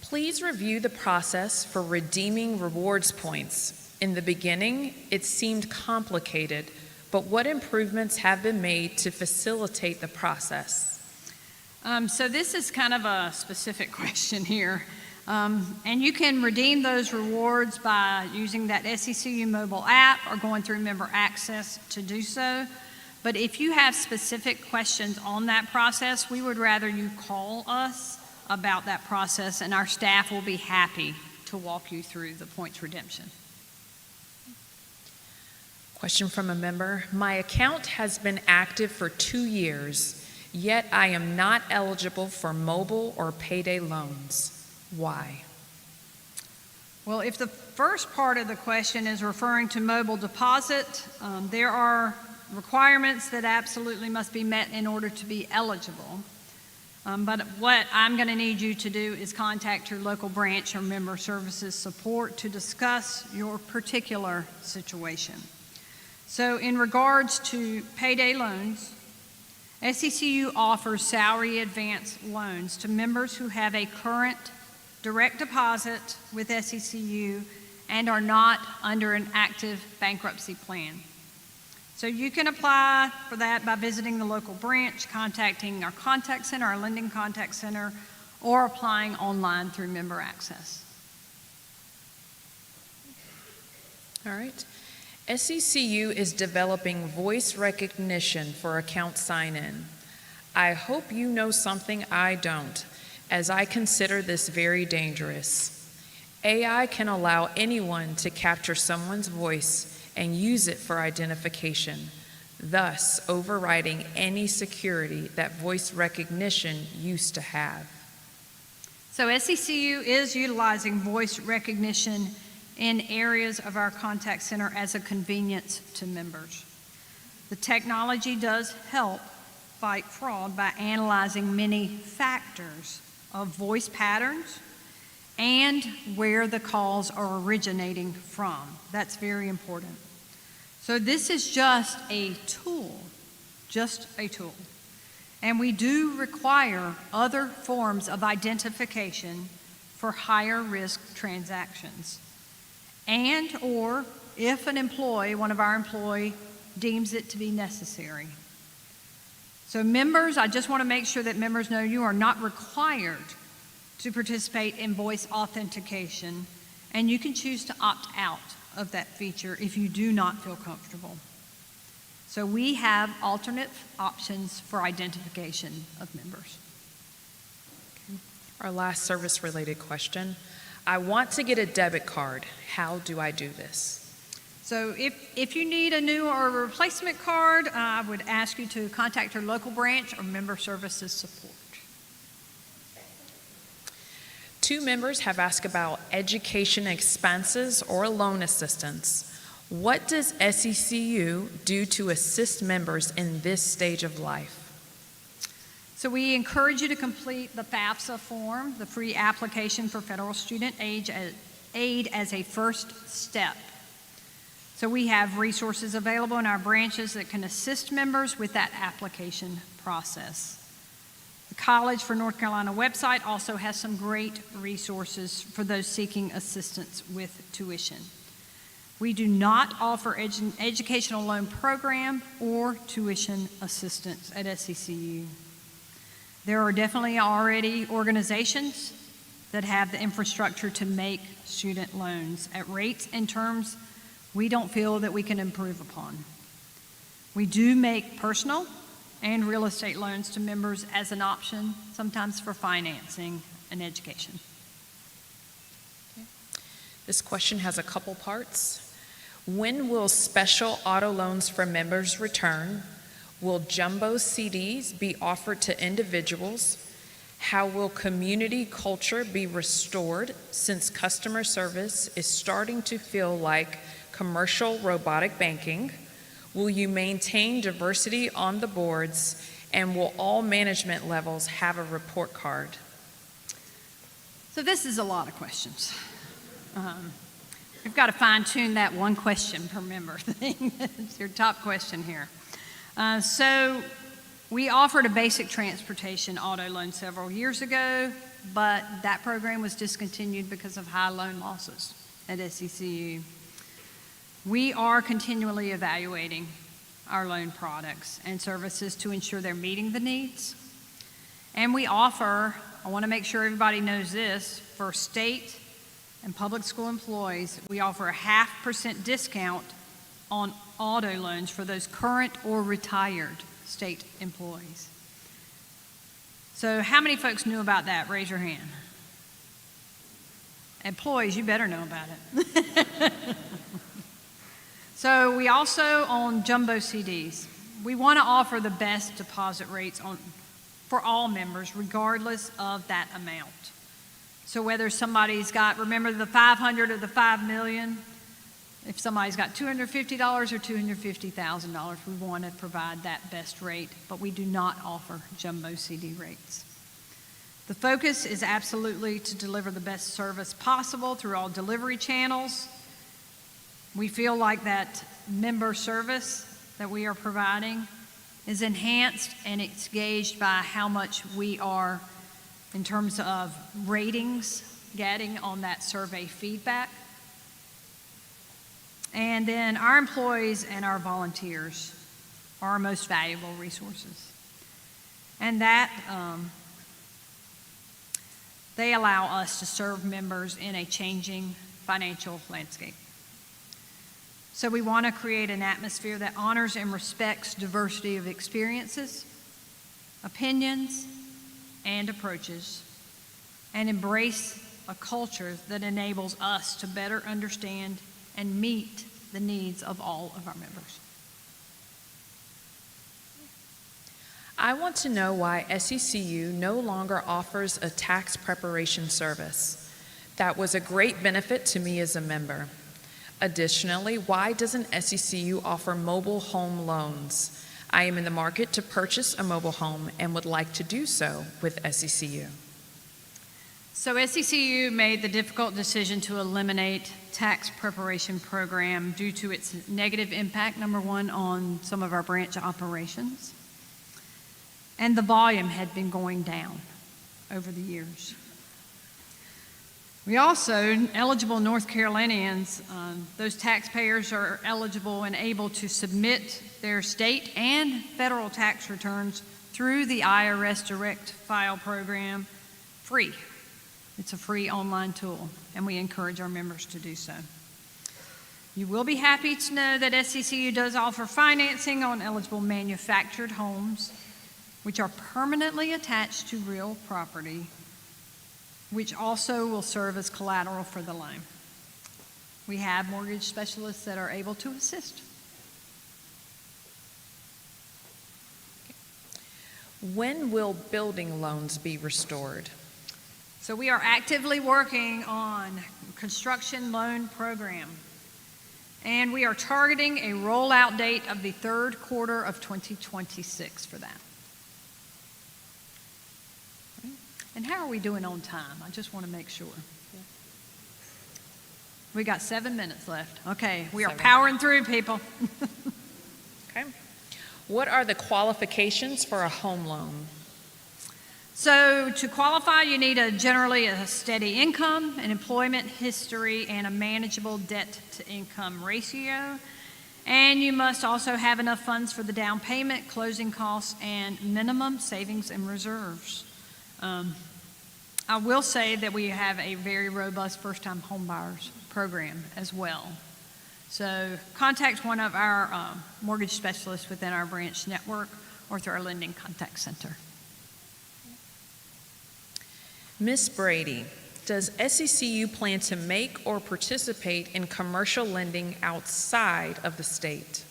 Please review the process for redeeming rewards points. In the beginning, it seemed complicated, but what improvements have been made to facilitate the process? So this is kind of a specific question here. And you can redeem those rewards by using that SECU mobile app or going through member access to do so. But if you have specific questions on that process, we would rather you call us about that process, and our staff will be happy to walk you through the points redemption. Question from a member. My account has been active for 2 years, yet I am not eligible for mobile or payday loans. Why? Well, if the first part of the question is referring to mobile deposit, there are requirements that absolutely must be met in order to be eligible. But what I'm going to need you to do is contact your local branch or member services support to discuss your particular situation. So in regards to payday loans, SECU offers salary advance loans to members who have a current direct deposit with SECU and are not under an active bankruptcy plan. So you can apply for that by visiting the local branch, contacting our contact center, our lending contact center, or applying online through member access. All right. SECU is developing voice recognition for account sign-in. I hope you know something I don't, as I consider this very dangerous. AI can allow anyone to capture someone's voice and use it for identification, thus overriding any security that voice recognition used to have. So SECU is utilizing voice recognition in areas of our contact center as a convenience to members. The technology does help fight fraud by analyzing many factors of voice patterns and where the calls are originating from. That's very important. So this is just a tool. And we do require other forms of identification for higher risk transactions. And or if an employee, one of our employees, deems it to be necessary. So members, I just want to make sure that members know you are not required to participate in voice authentication, and you can choose to opt out of that feature if you do not feel comfortable. So we have alternate options for identification of members. Our last service-related question. I want to get a debit card. How do I do this? So if you need a new or a replacement card, I would ask you to contact your local branch or member services support. 2 members have asked about education expenses or loan assistance. What does SECU do to assist members in this stage of life? So we encourage you to complete the FAFSA form, the free application for federal student aid as a first step. So we have resources available in our branches that can assist members with that application process. The College for North Carolina website also has some great resources for those seeking assistance with tuition. We do not offer educational loan program or tuition assistance at SECU. There are definitely already organizations that have the infrastructure to make student loans at rates and terms we don't feel that we can improve upon. We do make personal and real estate loans to members as an option, sometimes for financing and education. This question has a couple parts. When will special auto loans for members return? Will jumbo CDs be offered to individuals? How will community culture be restored since customer service is starting to feel like commercial robotic banking? Will you maintain diversity on the boards? And will all management levels have a report card? So this is a lot of questions. We've got to fine tune that one question per member thing. It's your top question here. So we offered a basic transportation auto loan several years ago, but that program was discontinued because of high loan losses at SECU. We are continually evaluating our loan products and services to ensure they're meeting the needs. And we offer, I want to make sure everybody knows this, for state and public school employees, we offer a 0.5% discount on auto loans for those current or retired state employees. So how many folks knew about that? Raise your hand. Employees, you better know about it. So we also own jumbo CDs. We want to offer the best deposit rates for all members, regardless of that amount. So whether somebody's got, remember the 500 or the 5 million, if somebody's got $250 or $250,000, we want to provide that best rate, but we do not offer jumbo CD rates. The focus is absolutely to deliver the best service possible through all delivery channels. We feel like that member service that we are providing is enhanced and it's gauged by how much we are, in terms of ratings, getting on that survey feedback. And then our employees and our volunteers are our most valuable resources. And that they allow us to serve members in a changing financial landscape. So we want to create an atmosphere that honors and respects diversity of experiences, opinions, and approaches, and embrace a culture that enables us to better understand and meet the needs of all of our members. I want to know why SECU no longer offers a tax preparation service. That was a great benefit to me as a member. Additionally, why doesn't SECU offer mobile home loans? I am in the market to purchase a mobile home and would like to do so with SECU. So SECU made the difficult decision to eliminate tax preparation program due to its negative impact, number one, on some of our branch operations. And the volume had been going down over the years. We also, eligible North Carolinians, those taxpayers are eligible and able to submit their state and federal tax returns through the IRS Direct File program free. It's a free online tool, and we encourage our members to do so. You will be happy to know that SECU does offer financing on eligible manufactured homes, which are permanently attached to real property, which also will serve as collateral for the loan. We have mortgage specialists that are able to assist. When will building loans be restored? So we are actively working on construction loan program, and we are targeting a rollout date of the third quarter of 2026 for that. And how are we doing on time? I just want to make sure. We got 7 minutes left. Okay, we are 7. powering through, people. Okay. What are the qualifications for a home loan? So to qualify, you need generally a steady income, an employment history, and a manageable debt-to-income ratio. And you must also have enough funds for the down payment, closing costs, and minimum savings and reserves. I will say that we have a very robust first-time homebuyers program as well. So contact one of our mortgage specialists within our branch network or through our lending contact center. Ms. Brady, does SECU plan to make or participate in commercial lending outside of the state?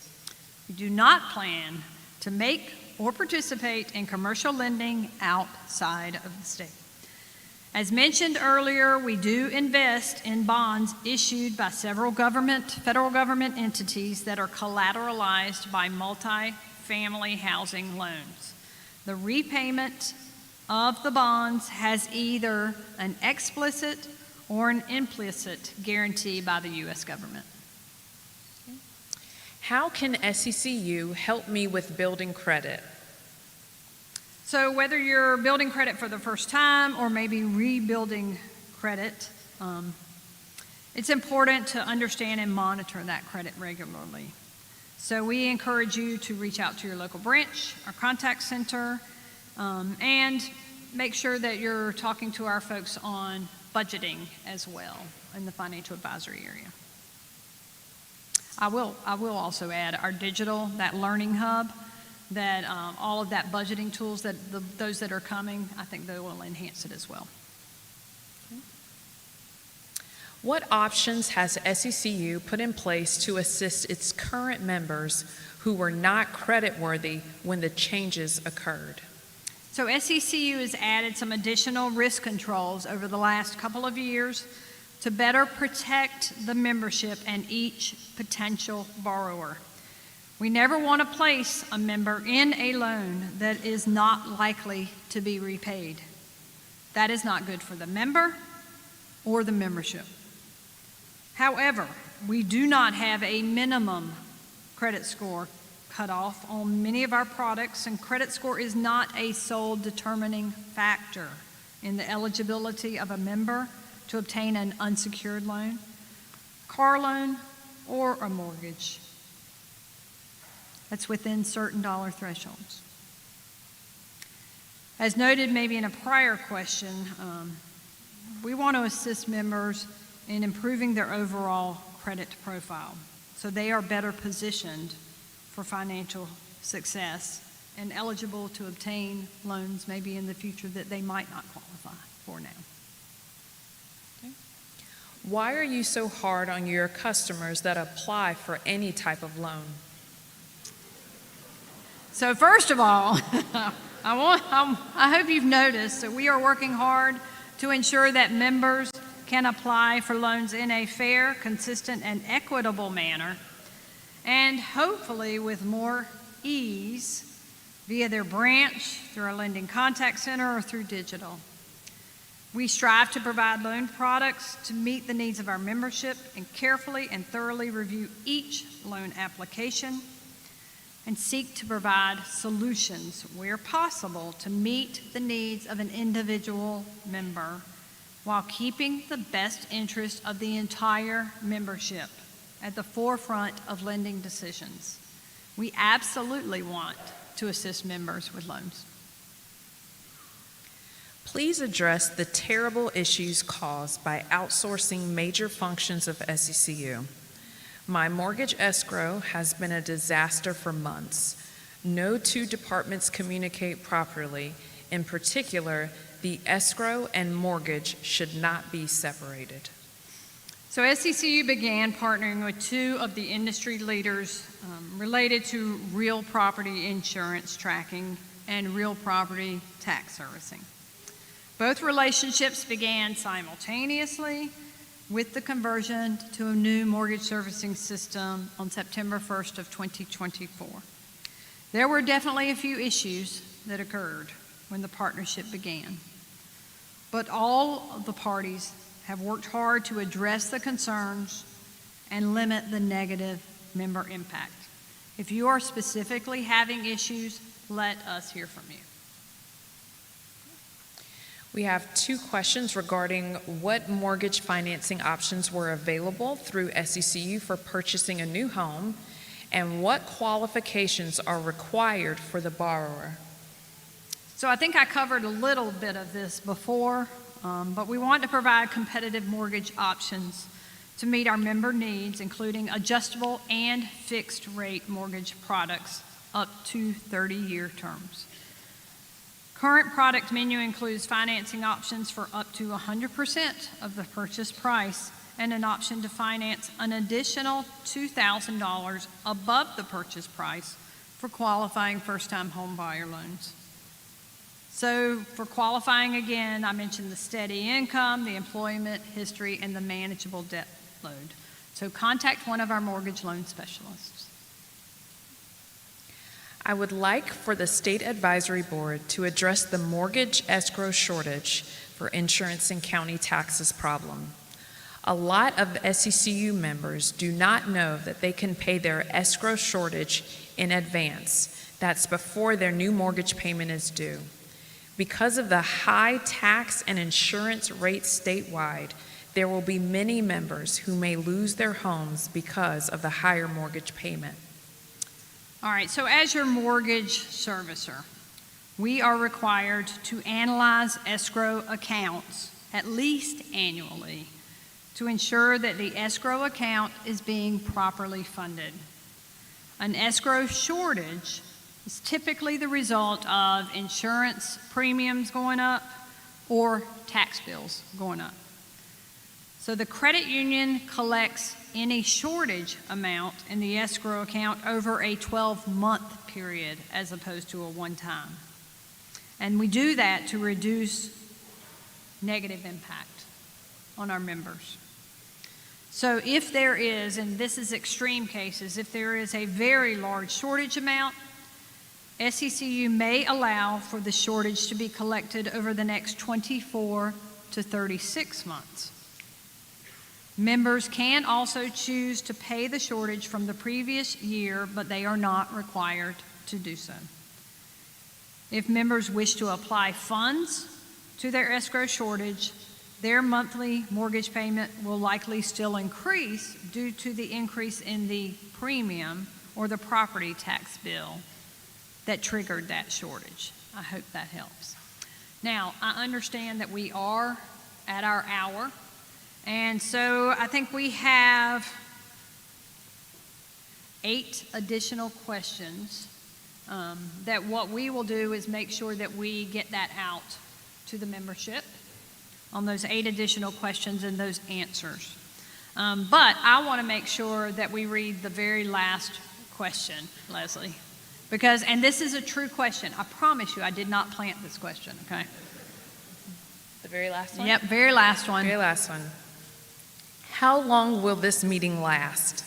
We do not plan to make or participate in commercial lending outside of the state. As mentioned earlier, we do invest in bonds issued by several federal government entities that are collateralized by multi-family housing loans. The repayment of the bonds has either an explicit or an implicit guarantee by the U.S. government. How can SECU help me with building credit? So whether you're building credit for the first time or maybe rebuilding credit, it's important to understand and monitor that credit regularly. So we encourage you to reach out to your local branch, our contact center, and make sure that you're talking to our folks on budgeting as well in the financial advisory area. I will also add our digital, that learning hub, that all of that budgeting tools, that those that are coming, I think they will enhance it as well. What options has SECU put in place to assist its current members who were not creditworthy when the changes occurred? So SECU has added some additional risk controls over the last couple of years to better protect the membership and each potential borrower. We never want to place a member in a loan that is not likely to be repaid. That is not good for the member or the membership. However, we do not have a minimum credit score cutoff on many of our products, and credit score is not a sole determining factor in the eligibility of a member to obtain an unsecured loan, car loan, or a mortgage. That's within certain dollar thresholds. As noted maybe in a prior question, we want to assist members in improving their overall credit profile so they are better positioned for financial success and eligible to obtain loans maybe in the future that they might not qualify for now. Why are you so hard on your customers that apply for any type of loan? So first of all, I hope you've noticed that we are working hard to ensure that members can apply for loans in a fair, consistent, and equitable manner, and hopefully with more ease via their branch, through our lending contact center, or through digital. We strive to provide loan products to meet the needs of our membership and carefully and thoroughly review each loan application and seek to provide solutions where possible to meet the needs of an individual member while keeping the best interest of the entire membership at the forefront of lending decisions. We absolutely want to assist members with loans. Please address the terrible issues caused by outsourcing major functions of SECU. My mortgage escrow has been a disaster for months. No two departments communicate properly. In particular, the escrow and mortgage should not be separated. So SECU began partnering with two of the industry leaders related to real property insurance tracking and real property tax servicing. Both relationships began simultaneously with the conversion to a new mortgage servicing system on September 1st of 2024. There were definitely a few issues that occurred when the partnership began, but all of the parties have worked hard to address the concerns and limit the negative member impact. If you are specifically having issues, let us hear from you. We have 2 questions regarding what mortgage financing options were available through SECU for purchasing a new home and what qualifications are required for the borrower. So I think I covered a little bit of this before, but we want to provide competitive mortgage options to meet our member needs, including adjustable and fixed rate mortgage products up to 30-year terms. Current product menu includes financing options for up to 100% of the purchase price and an option to finance an additional $2,000 above the purchase price for qualifying first-time home buyer loans. So for qualifying, again, I mentioned the steady income, the employment history, and the manageable debt load. So contact one of our mortgage loan specialists. I would like for the State Advisory Board to address the mortgage escrow shortage for insurance and county taxes problem. A lot of SECU members do not know that they can pay their escrow shortage in advance. That's before their new mortgage payment is due. Because of the high tax and insurance rates statewide, there will be many members who may lose their homes because of the higher mortgage payment. All right, so as your mortgage servicer, we are required to analyze escrow accounts at least annually to ensure that the escrow account is being properly funded. An escrow shortage is typically the result of insurance premiums going up or tax bills going up. So the credit union collects any shortage amount in the escrow account over a 12-month period as opposed to a one-time. And we do that to reduce negative impact on our members. So if there is, and this is extreme cases, if there is a very large shortage amount, SECU may allow for the shortage to be collected over the next 24 to 36 months. Members can also choose to pay the shortage from the previous year, but they are not required to do so. If members wish to apply funds to their escrow shortage, their monthly mortgage payment will likely still increase due to the increase in the premium or the property tax bill that triggered that shortage. I hope that helps. Now, I understand that we are at our hour, and so I think we have 8 additional questions that what we will do is make sure that we get that out to the membership on those 8 additional questions and those answers. But I want to make sure that we read the very last question, Leslie, because, and this is a true question. I promise you I did not plant this question, okay? The very last one? Yep, very last one. Very last one. How long will this meeting last?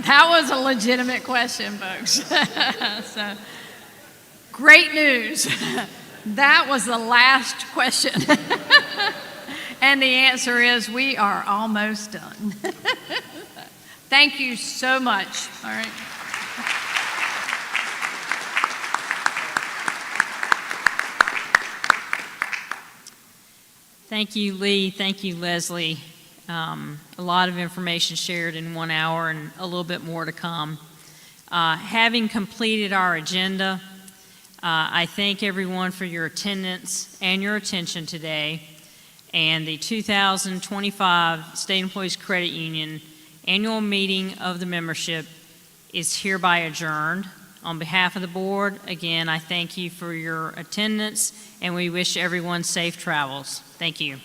That was a legitimate question, folks. So, great news. That was the last question. And the answer is we are almost done. Thank you so much. All right. Thank you, Lee. Thank you, Leslie. A lot of information shared in 1 hour and a little bit more to come. Having completed our agenda, I thank everyone for your attendance and your attention today. And the 2025 State Employees Credit Union Annual Meeting of the Membership is hereby adjourned. On behalf of the board, again, I thank you for your attendance, and we wish everyone safe travels. Thank you.